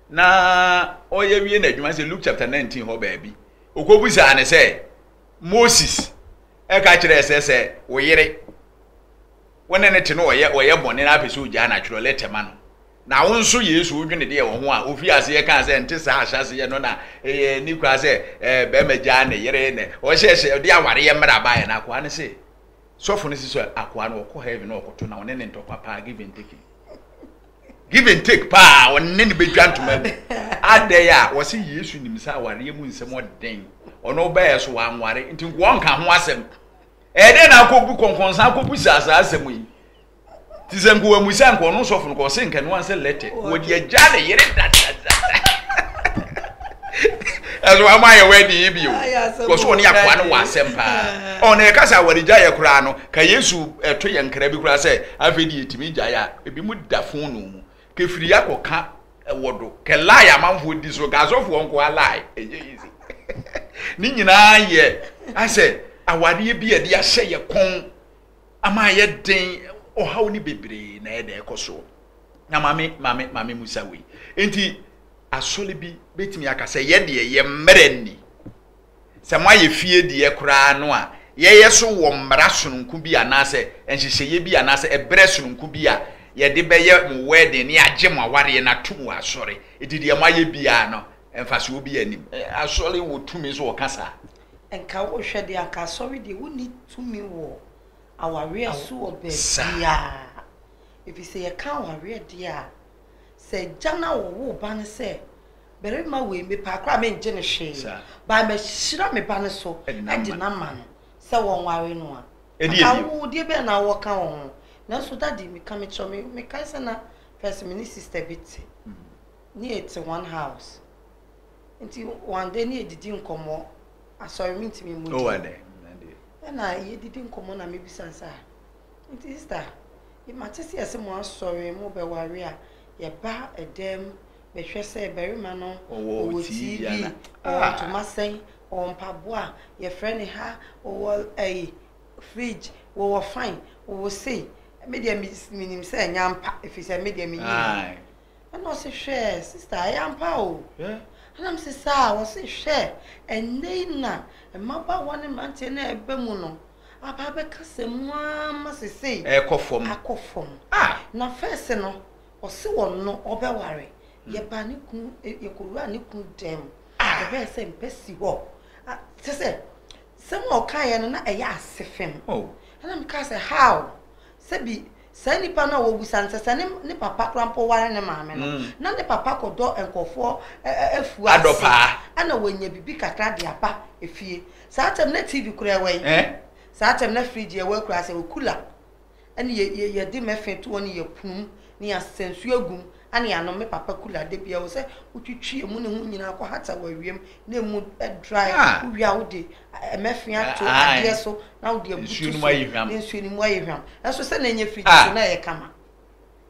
na oya wie na dwuma se Luke chapter 19 ho baabi okobusa ne se Moses e ka kire se wo yire wona ne te no oye bone na apese ogya na twero letema no na wo nso Yesu odwene de wo ho a ofi ase ye kan se nte sa ahase ye no na ni kwa se be magya ne yire ne o hyehye de aware ye mra ba ye na kwa ne se sofo ne siso akwa no ko heaven no koto na one ne ntokwa pa give and take pa one ne bedwantoma ade ya wo se Yesu nimsa aware ye mu nsem odden ono ba ye so wanware nti nko nka ho asem ede na akobu konkonsa akobu sasa asem yi ti se nko amusa nko no sofo nko se nka no anse lete wo de agya ne yere as wa ma ye wedi ibio ko so oni akwa no wa sempa on e kasa warija ye kura no ka Yesu eto ye nkra bi kura se afedi etimi gya ya ebi mu da fon no mu ke firi akoka wodo ke lie amanfo di so gazofo onko lie eje easy ni nyina ye ase awade bi e de ahye ye kon ama ye den ohaw ni bebre na ye de ekoso na mame musa we enti asole bi betimi akase ye de ye mmerani se mo aye fie de ye kura no a ye so wo mmara sononku bi anase enhyehye bi anase ebre sononku bi a ye de beye mo wedding ni agye mo aware na tumu asore edidi mo aye bia no emfase obi anim asole wo tumi so wo kasa enka wo hwe de anka asore de wo ni tumi wo aware so obebia if you say ye kan aware de a se jana wo ba ne se bere ma we me pa kra me nje ne hwe ba me hira me ba ne so e de na ma no se won ware no a awu de be na wo kan won na so daddy me ka me cho me kai se na first mini sister bit ni it's one house nti one day ni edidi nkomo asori mi ntimi mu o wade na ye didi nkomo na me bisansa nti sister e matese ese mo asori mo be ware a ye ba edem be hwe se berima no o TV o tomasen o mpaboa ye friend ha o fridge wo fine wo say media minim say nyampa if you say media minim ai no se hwe sister yampa o anam se sa wo se hwe enei na maba woni mante na ebe mu no aba be kase mu ama se sei akofom na first no o se won no obeware ye ba ne ku ye kurua ne ku dem ye be se mpesi ho se mo kan ye no na eya asefem anam ka se how se bi Sa nipa na wo busan se ne papa krampo ware ne maame no na ne papa kodo enkofo afu ase adopa ana wonya bibi kakra de apa efie sa atem na TV kura wai sa atem na fridge e wa kura se okula ene ye di mefe to woni ye pum ni asensu agum ani ano me papa kula de bia wo se utwitwi emu ne hu nyina akọ hata wa wiem na emu dry wia wo de mefe ato ade so na wo de abutu so ne nsuani mu ayehwam eso se na enye fridge so na ye kama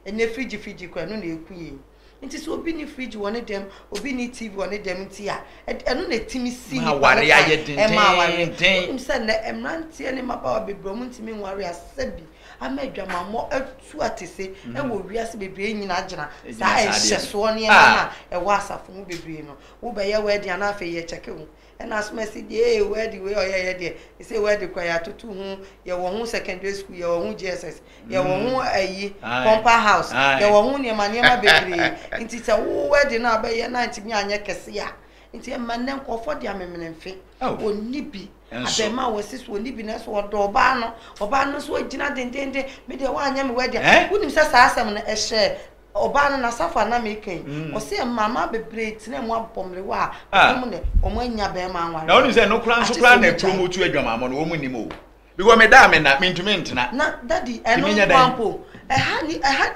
enye fridge kwa no na ekuye nti so obi ni fridge woni dem obi ni TV woni dem nti a eno na timi si ma ware aye den se na emrantie ne maba bebrom ntimi nware asabi amedwamamo atu atese e wo wiase bebre nyina agina sa e hyeso ne na e wa asafo mu bebre no wo be ye wedi ana afa ye cheke hu e na asoma si de wedi we oye de e se wedi kwa ya tutu hu ye wo hu secondary school ye wo hu GSS ye wo hu ayi compa house ye wo hu ne maniema bebre nti se wo wedi na ba ye na ntimi anye kese ya nti e manne nkofo de amemnemfe oni bi abema wosis woni bi na so oba no so agina dendende me de wa anya me wedi wonim se sa asem na ehye oba no na safa na me kan o se mama bebre tine mu abomre wa mu ne o mu anya be ma anware na wonim se no kran so kran na promote adwamamo no wo mu nimo because me da me na me ntumi ntena na daddy eno kwampo ha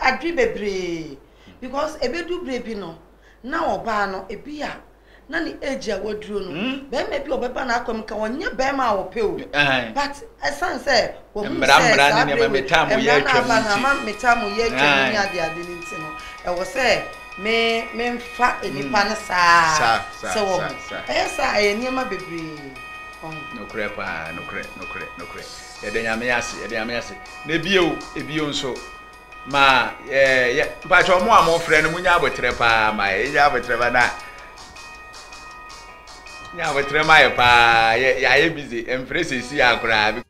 adri bebre because ebedu brebi no na oba no ebia na ni age a waduro no be me bi obeba na akom ka wonya be ma wo pe o but esan say wo hu say ni metamu ye atwam na ma metamu ye atwam ni ade ni nti no e wo say me mfa enipa na sa so wo esa eni ma bebre no krepa no kre e de nyame ase na ebio nso ma pa cho mo amo frɛ no munya abotre pa ma ya abotre ba na nya wetre my pa ya ye busy empress si akura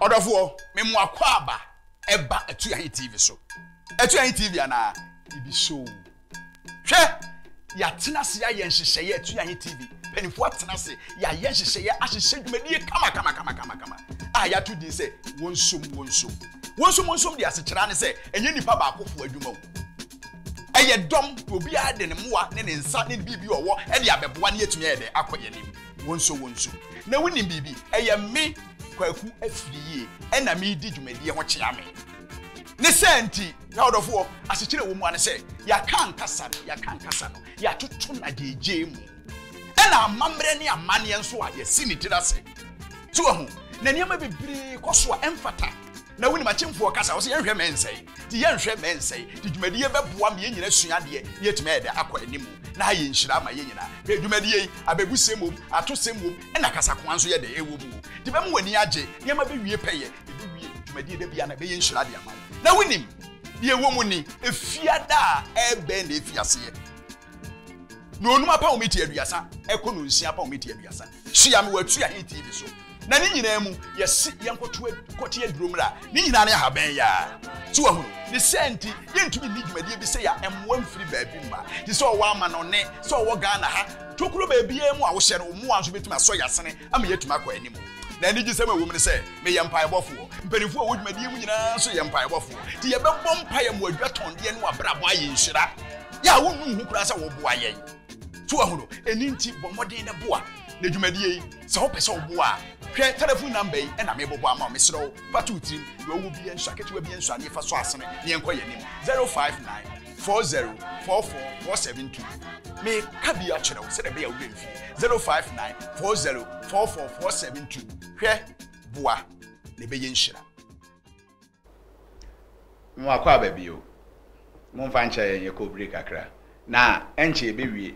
odofo me mu akwa aba eba Atuahin TV so Atuahin TV ana ibi show hwe ya tena se ya yenhyehyeye Atuahin TV penifo atena se ya yenhyehyeye ahyehye dwumadie kama ya to din se wonsom de asekyera ne se enye nipa ba akofo adwuma eye dom obi ade ne moa ne nsa ne bibi owo e de abeboa ne yetumi ede akoyenim wonso na wonim bibi eye me kwaku afiriye e na me di dwumadie ho kyea me ne senti ya odofo asekyere wo mu ane se ya kan kasa no ya tutu na geje mu e na amamre ne amane enso a ya sinitira se tu ho na niam bibiri koso a emfata na woni machimfo kasa wo se yenhwe mensei ti yenhwe mensei ti dwumadie beboa me nyina suade yetime ede akwa animu na haye nhyira ma ye nyina be dwumadie abebusemom atosemom na kasa ko anso ye de ewo mu ti be mu wani age niam be wie peye be wie dwumadie de bia na be ye nhyira de ama na wonim ye wo mu ni efiada ebe na efiase ye no onuma pa ometi aduasa eko no nsia pa ometi aduasa hia me wa Atuahin TV so na ni nyina mu yesi yenkotie aduromra ni nyina na haban ya ti wa hu ni senti yentumi ni dwumadie bi se ya emwa mfiri baabi mba ti so wo ama no ne so wo Ghana ha tokuro baabi emu a wo hye no mu anso betuma so yasene ama yetuma kwa animu na ni gisema wo mu ne se me yempa ebofo mpanifo a wo dwumadie mu nyina so yempa ebofo ti ye bebom pa ye mu adwatonde ne wabrabo aye nhyira ya wo nu hu kura se wo bo aye ti wa hu no eni nti bomodin ne boa na dwumadie se ho pese wo bo a hwe telephone number yi na me bobo ama me sero patu tim wo wo bi enso aketewa bi enso ane fa so asene ne enko yanim 059404447 me kabi a kyerɛw se de be ya wo mfi 059404447 hwe boa ne be yenhyira mo akwa babio mo mfa ncha ye ko break akra na enche be wie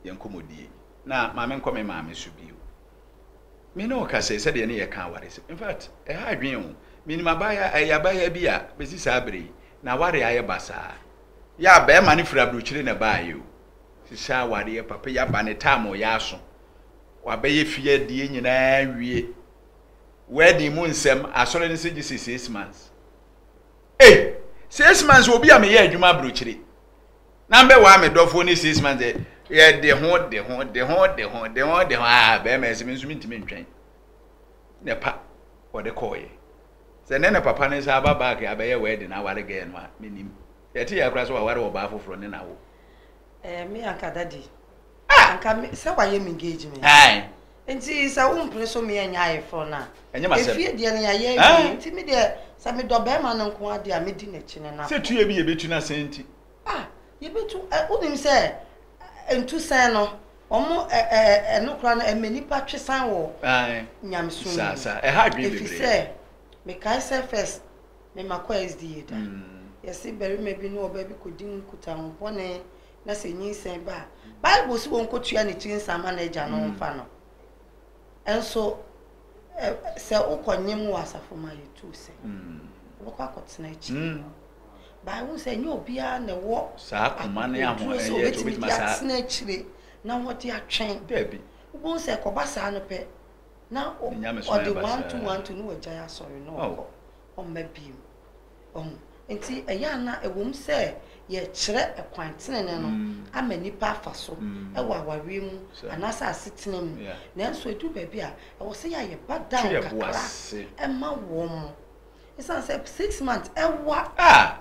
ye nkomodie na maame nkome maame subio me no ka say de ne ye kan ware. In fact ha adwen o minima baya ayabaya bi a besi sabere na ware aye basa ya ba ma ne fira brochire na baaye o sisa ware papa ya ba ne tamo ya so wa ba ye fie die nyina wie wedding mu nsem asore ne sigi 6 months 6 months obi a me ye adwuma brochire na mbe wa me dofo ne 6 months ye de ho ba ma esi ntimi ntwen ne pa wode koye Se ne papa ne sa baba ka abaye wedding na ware ge no a menim. Yeti ya kura so ware oba foforo ne na wo. Me anka daddy. Anka me se waye me engagement. Ai. Enti sa wo mpre so me anya aye for na. Enye masem. Efie de ne aye enti me de sa me do be ma no nko ade a me di na chi ne na. Se tuye bi ye betu na senti. Ye betu unim se entu san no omo no kura na emenipa twesan wo. Nyamso. Sa ha dwe bebre. Efi se me kai se first me makwa SDA da. Yesi beri me bi no oba bi kodin kuta ho bone na se nyinsen ba. Bible si won kotua ne tinsa manager no mfa no. Enso se ukonyem wasafo ma yetu se. Wokwa akotena echi. Bible say nyo bia na wo sa akoma ne aho eye to bit masa na echire na wodi atwen. Debi. Ubon se koba sa no pe. Na o de 1-2-1 no wagya asori no o mabim. Enti eya na ewom se ye kire ekwantene ne no amanipa afaso ewa awawe mu anasa asetene mu na enso edu baabi a ewo se ya ye badan kakra ema wom isan se 6 months ewa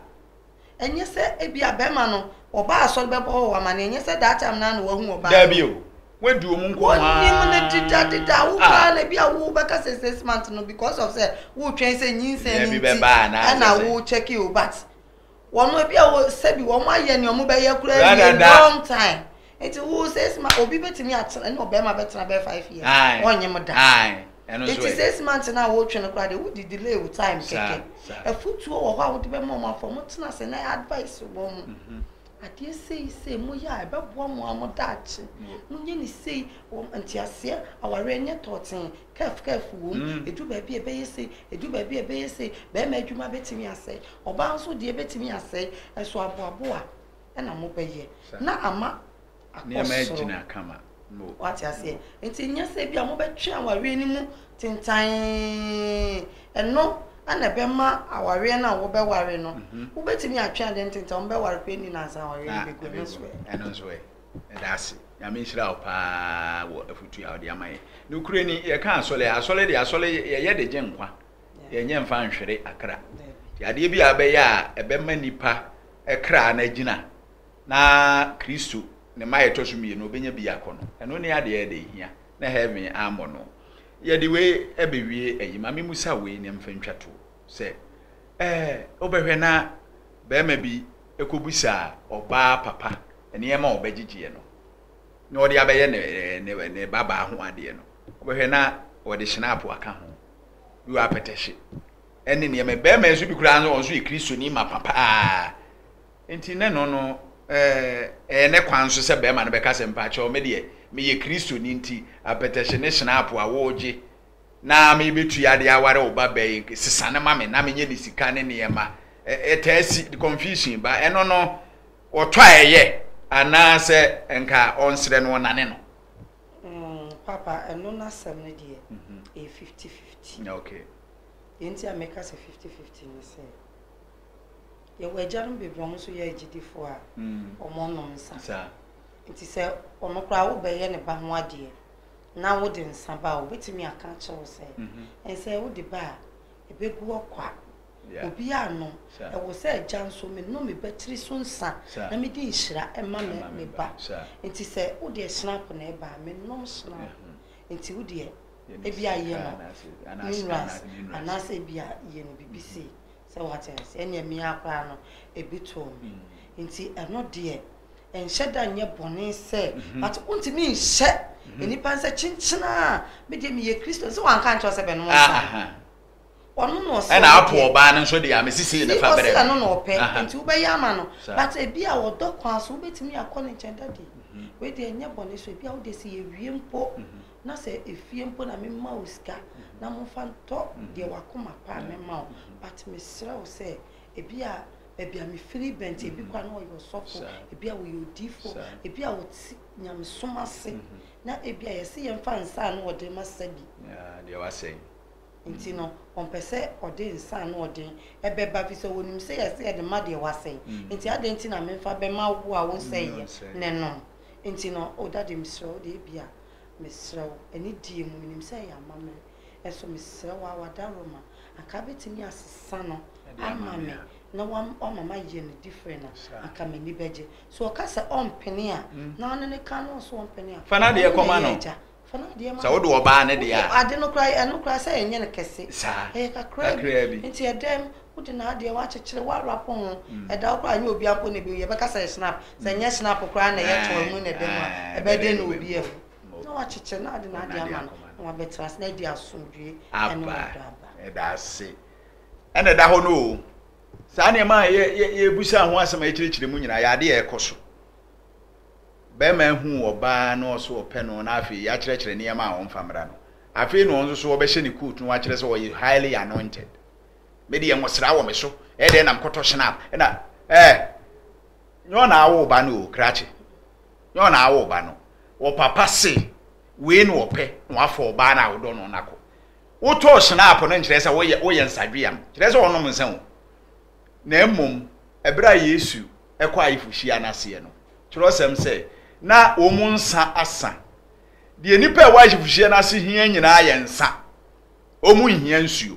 enye se ebi abema no oba asori bebo wa ma na enye se that time na no wahu oba dabi o wedu omu nko ha ni mun dida wo ka na bia wo beka 6 months no because of say wo twen say nyinsen ni na wo check you but wono bia wo sabi wo ma ye ni omu be ye kura long time enti wo 6 months obi betimi atena na obema betena be 5 years onye mo da enti 6 months na wo twen kura de wo di delay with time keke efutuo wo ha wo de be mo for mo tena se na advice wo mo ade sei mo ya e bebo mo amodachi munye ni sei wo antiase aware enye totin kef wo edu ba bi e be yesi edu ba bi e be yesi be ma adwuma betimi ase oba nso de betimi ase eso aboabo a na mo beye na ama ne ma agina kama no what you say enti nya se bi a mo betwe aware ni mu tintan eno ana be ma aware na wo be ware no wo betimi atwa de ntenta wo be ware pe ni na san aware be go no so eno so e that's ya me shira opa wo afutu ya ode amaye no kure ni ye kan asole ye de je nkwa ye nye mfa nhwere akra ya de bi abe ya ebe ma nipa ekra na gina na Kristo ne maye tosu mi no obenya bi akono eno ne ade ye de hia na heaven amono ye de we ebewie eyima me musa we ne mfa ntwato se obehwe na be ma bi ekobusa oba papa ene ma obegigye no na odi abeye ne baba ho ade no obehwe na odi snap aka ho yu apetehye ene ne me be ma esu bi kura no onso e Kristo ni ma papa enti ne no ne kwanso se be ma no be ka se mpa che o me de me ye Kristo ni nti apetehye ne snap a woje na me betu ya de aware oba be sisane ma me na me nye ni sika ne ne ma etasi confusion ba eno no otwa eye ana se enka onsre no nane no papa eno na sem ne de e 50-50 okay enti ameka se 50-50 ni se ye wajarum be bro so ye agidifo a omo no nsa sa enti se omo kra wo be ye ne ba ho ade na wo de nsa ba wo betimi aka chewo se ense wo de ba ebegu okwa obi ano e wo se janso me no me batiri so nsa na me di nhira e ma me ba enti se wo de snap na e ba me no snap enti wo de e bia ye no minerals anase bia ye no BBC se what else enya mi akra no e bitom enti eno de enhyeda nye bone se but untimi nhye enipa nse chinchina me de mi ye Kristo so wan kan cho se be no nsa onu no so na apo oba no so de ya mesisi ne fa bere no no pe enti ube ya ma no but e bia wo do kwan so betimi akọ ne chenda de we de enye bone so e bia wo de se ye wie mpo na se efie mpo na me ma osika na mo fa nto de wakoma pa me ma but me sra wo se e bia ebi ami free bent ebi kwa no yo sofo ebi a wo yodifo ebi a wo nyam somase na ebi a yesi yemfa nsa no ode masabi de wa sei nti no ompese ode nsa no ode ebe ba fi so wonim se yesi de ma de wa sei nti ade nti na memfa be ma wo a wo sei ne no nti no odade misro de ebi a misro eni die mu nim se ya mame eso misro wa wadaroma aka betimi asesa no ama me na o mama ye no different na aka me ni beje so oka se on pene a na one ne ka no so on pene a fana de koma no fana de ma sa wo do oba ne de a ade no kra se enye ne kese e kakra bi nti edem wodi na ade wa chechire wa rapon e da okra anya obi ampo ne bi ye beka se snap se enye snap kra na ye to mu ne dem a e be de na obi e na wa chechire na ade na ade ama na wa betras na di asomdwe aba e da se ene da ho no sa ne ma ye busa ho asema chirichiri mu nyina ya ade e koso be ma hu oba na so ope no na afi ya chirechire ne ma a wonfa mra no afi no onzo so obehye ne coat no wa chire so we highly anointed me de yemosra wo me so e de nam koto snap na nyo na awo ba no krache nyo na awo ba no wo papa se we no ope no afọ ba na wo do no nako wo to snap no nchire se wo ye nsadwiam chire se wonom nsan na emom ebra Yesu ekwa ayifuhia na se no chiro sem se na omunsa asa de nipa wa ayifuhia na se hia nyina ye nsa omu hia nsuo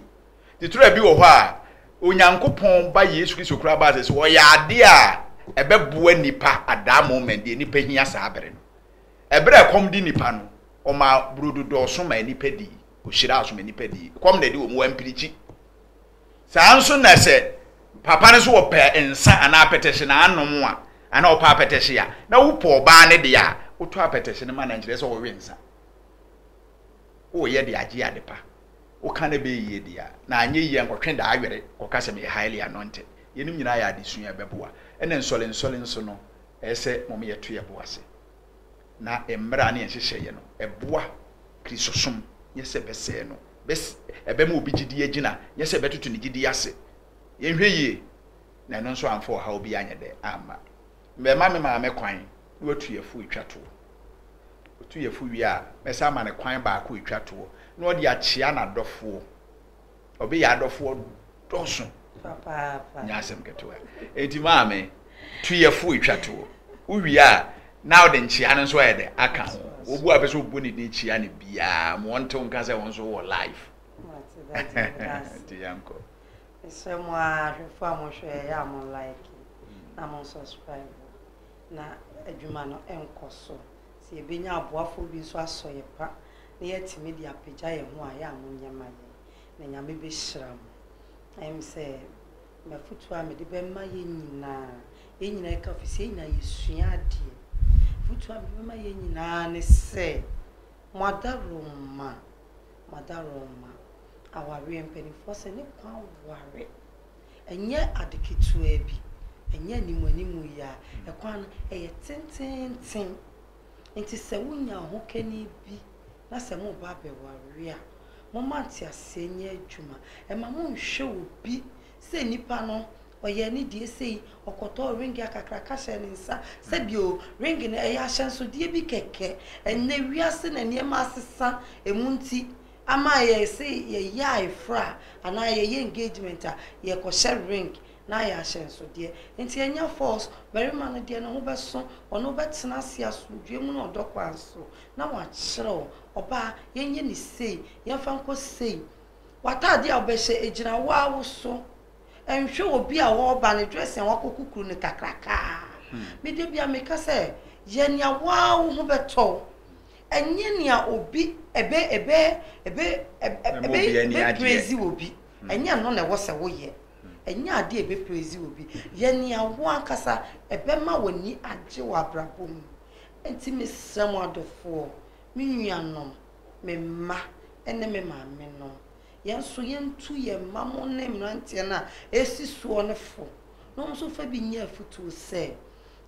titura bi wo ho a onyankopon ba Yesu Kristo kura ba se wo ya ade a ebeboa nipa ada moment de nipa hia sa abere no ebra kom di nipa no o ma brudu do so ma nipa di o hira so ma nipa di kom na di o mu ampirichi sa anso na se papa ne so wo pe ensa ana apetehye na anom a ana o pa apetehye ya na wo po ba ne de ya wo to apetehye ne ma na nkire so wo wensa wo ye de age ade pa wo kan be ye de ya na anye ye nkotwe da awere koka se me highly anointed yenim nyina ya de sua beboa ene nsole nso no ese mom ye to ye boase na emra ne yehye ye no eboa kristosom yese bese no bes ebe ma obi gidi agina yese betutu ne gidi ase yenhwe ye na no nso amfo ha obi anya de ama me ma me kwan watu ye fu etwato otu ye fu wi a mesa ma ne kwan ba ko etwato na odi achia na dofo obi ya dofo doso papa nyasem ketewa enti ma me tu ye fu etwato uwi a na odi nchia no nso ye de aka ho obu a beso obu ni de chia ne bia mo nto nka se won so wo life Tiyanko. Semwa hwefo amohwe ya mo like na mo subscribe na adwuma no enkoso se ebenya aboafo bi so asoye pa na yetimi dia pagya ye ho a ya mo nyama ye na nyame be hyiram em se mafutu a me de be ma ye nyina ka ofisi nyina yesua ade futu a me ma ye nyina ne se madaroma aware mpanifo se ne kwa ware enye adeketu abi enye animanimu ya ekwa no eye tententen enti se wunya ho kani bi na se mo ba be ware a mo mate asenye adwuma e ma mo nhwe obi se nipa no oye ni die sei okoto ring akakra ka hye ne nsa se bio ring na eya hye so die bi keke enne wiase na ne ma asesa emunti ama ye say ye ya ifra ana ye engagement a ye ko share ring na ya hye so de enti enya force very man de no ho beso ono betena ase asodwe mu no odokwanso na wa kyerɛ oba yenye ni sei ye fa nko sei watade a obehye ejina wa wo so enhwe obi a wo ba ne dress en wakokukuru ne kakraka me de bia me ka se ye nia wa wo ho beto enye nia obi ebe praise obi enye no na wo se wo ye enye ade ebe praise obi ye nia wo akasa ebe ma woni age wa brabom enti me sram adofo me nuanom me ma ene me maame no yenso yentu ye mamo ne mrantie na esi suo ne fo no so fa bi nya futu se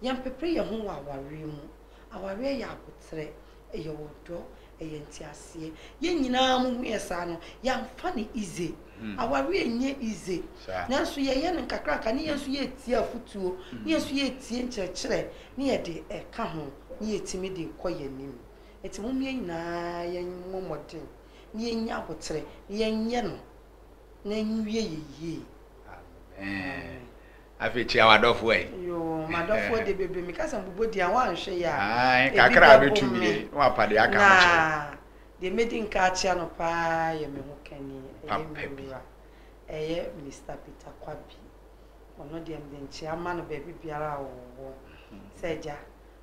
yen pepre ye ho wa aware mu aware ya abutre eye wodo eye ntiase ye nyina mu yesa no ya mfa ne ize aware enye ize nanso ye ne nkakraka ne yenso ye tie afutuo ne yenso ye tie nkyerkyere ne ye de eka ho ne ye timi de koye nim eti mu mie nyina ye momoden ne nya abotre ne nye no na nwie ye amen afi awadofo yo madofo de bebe mi kasa mbobodi an wan hwe ya ai kakra betumi no apade aka mo de medi nka achia no pa ye me ho kani e Mr. Peter Kwabi ono de mdenchi ama no baby biara wo seja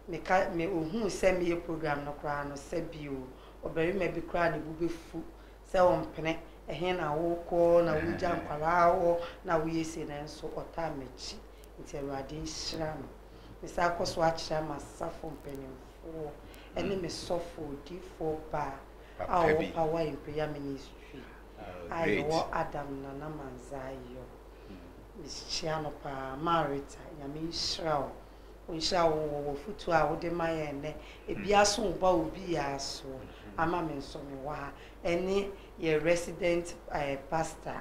me ohun se me program no kra no se bio obere me bi kra ne bubefu se wompene ehe na wo ko na wo ja nkwara wo na wo yesi na nso ota mechi nti Awurade nhira no me sa koso achira masafo mpenimfo ene me sofo D4 ba our power in prayer ministry ayo Adam Nana Manzayo Michiano pa Marita nyame nhyira Onsha wo futu a wo de maye ne ebiaso ba obi aso ama me nso me wa ene ye resident pastor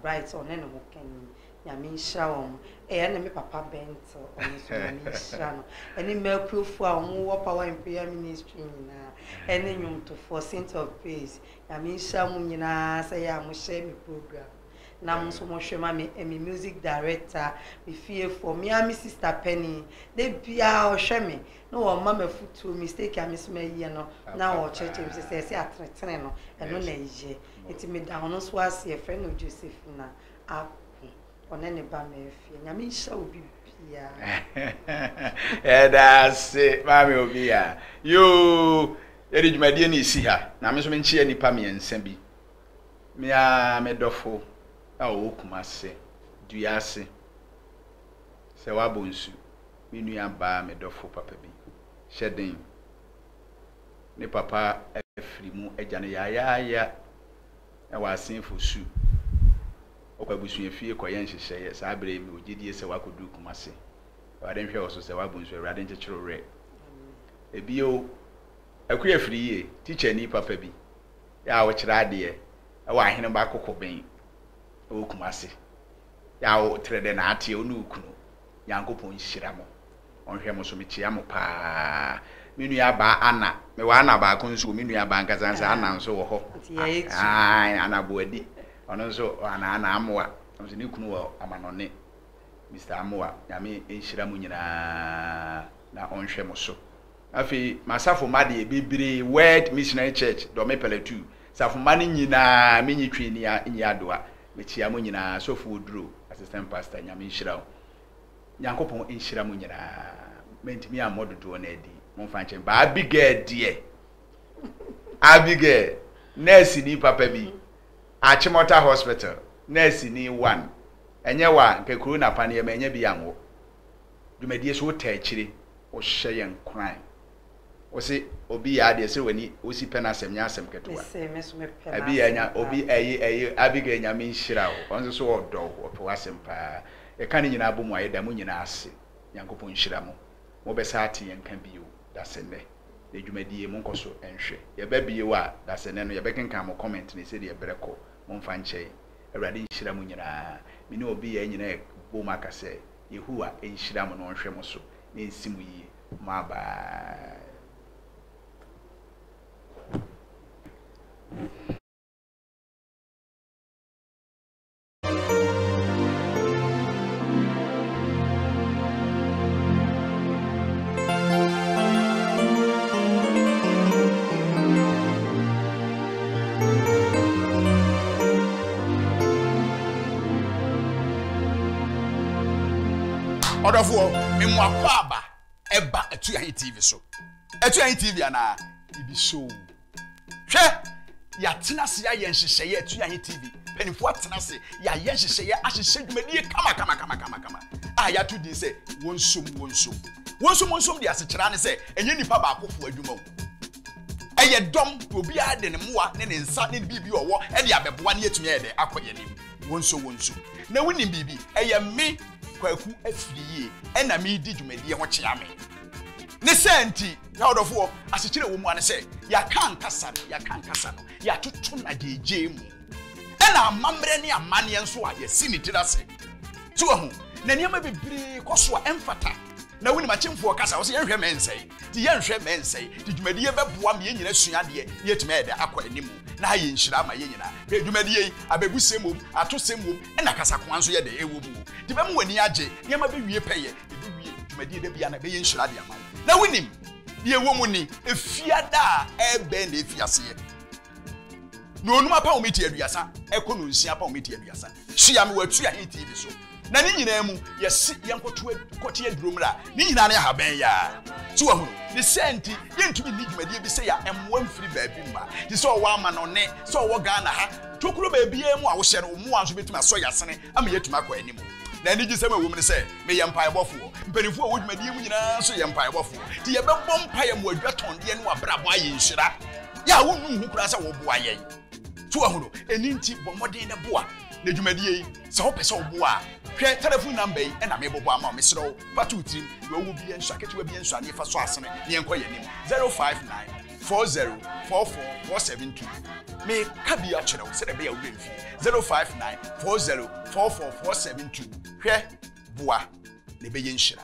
Bright one no ken nyame nhyira wo ene me papa Bent one so nyame nhyira no ene makufu a wo power in prayer ministry nyina ene nyumto for Saint of Praise nyame nhyira mu nyina say ya mo share me program na so mo hwe ma me music director me fie for me and my sister Penny they bia o hwe me no wo mama futu mistake am so maye no na wo church me say atretene no eno na ije enti me da hono so ase e friend of Josephina aku one ne ba me fie nyame hya obi bia that's it mami obi ya yo eri dwumadie na isi ha na me so me nchie nipa me ensa bi me a me dofo awo kumase duase se wabonsu minu aba me dofo papa bi shedin ne papa afrimu agane ya e wasen fosu okwabusu efie koye nhyehyeye sa abre mi ogidie se wakodu kumase wade nhwe oso se wabonsu awrade nkyekero re ebio akuya friye teacher ni papa bi ya wo kira ade e wa hene ba kokoben okumase ya o trede na ate onu ukunu yankopon hyira mo onhwe mo so metia mo pa minu ya ba ana me wa ana ba ko nso minu ya ba nkazansa ana nso wo ho ana boadi ono nso ana amwa nso ni kunu wo amanone Mr. Amwa nyame enhyira mo nyina na onhwe mo so afi masafo made bibiri Word Missionary Church do me pele 2 safo mane nyina menyi twini ya nyadoa metia mo nyina sofu oduro assistant pastor nyame nhyira nyankopon nhyira mo nyina mentimi amododo na adi mo fanche ba Abigail nurse ni papa bi Achimota Hospital nurse ni 1 enye wa nke corona pane ma enye bi yanwo dwumadie so taachire o hye nkran o se obi ya de se wani o si penasem nya asem ketewa abi ya nya obi ayi Abigail nya me nhyira o onso so odo o pe wasem pa e kan nyina abomu ayeda mu nyina ase nyankopon nhyira mo be sa ate yenka biyo da sene de dwumadie mo nkoso enhwe ye ba biyo a da sene no ye be kenka mo comment ne se de breko mo mfa nche awrade nhyira mo nyina me ne obi ya nyina bo makase Yehuwa enhyira mo no nhwe mo so ne nsimu yi ma ba Odofo memwakwaba eba Atuahin TV so Atuahin TV ana ibi show hwe ya tena se ya yenhyehyeye Atuahin TV penifo tena se ya yenhyehyeye ahyehye dwumadie kama ya to din se wonsom de asekyera ne se enye nipa ba akofo adwuma wo eye dom obi ade ne moa ne ne nsa ne bibi owo e de abeboa ne yetumi ede akoye nim wonso na woni bibi eye me kwaku afiriye ena me di dwumadie ho kyea me ne senti ya odofo asekyere wo mu ane se ya kan kasa no ya tutu na jeje mu ena amamre ne amane enso a ya sini tirase tu ho na niam bibiri koso a emfata na woni machimfo kasa wo se yenhwe mensei ti yenhwe mensei ti dwumadie beboa me nyina suade yetime ede akwa animu na haye nhyira ma ye nyina be dwumadie abebusemom atosemom ena kasa kwa nso ye de ewo mu ti be mu wani age niam be wie peye be wie dwumadie de bia na be ye nhyira de ama na wonim die wo mu ni efiada ebe na efiase na onum apa ometi aduasa eko no nsia apa ometi aduasa hia me watu ya TV so na ni nyina mu yesi yankoto kote adurom ra ni nyina na haban ya ti wa hu ni senti yentumi ni dwumadie bi se ya emwam firi baabi mba ti so wa ama no ne so wo Ghana ha tokuro baabi emu a wo hye no mu anso betuma so yasene ama yetuma kwa animu na ni gisema wo mu ne se me yempa ebofo mpanifo a wo dwumadie mu nyina so yempa ebofo ti ye bebom pa ye mu adwatonde ne wabrabo aye nhira ya wo nu hu kura se wo bo aye ti wa hu no eni nti bomoden ne boa na dwumadie yi se ho pese wo boa hwe telephone number yi na me bobo ama me sero patu tim wo wo bi enso aketewa bi enso ane fa so asene ne enko ye nim 059404447 me kabi a kyerɛw sɛ be ya wo mfi 059404447 hwe boa ne be ye nhira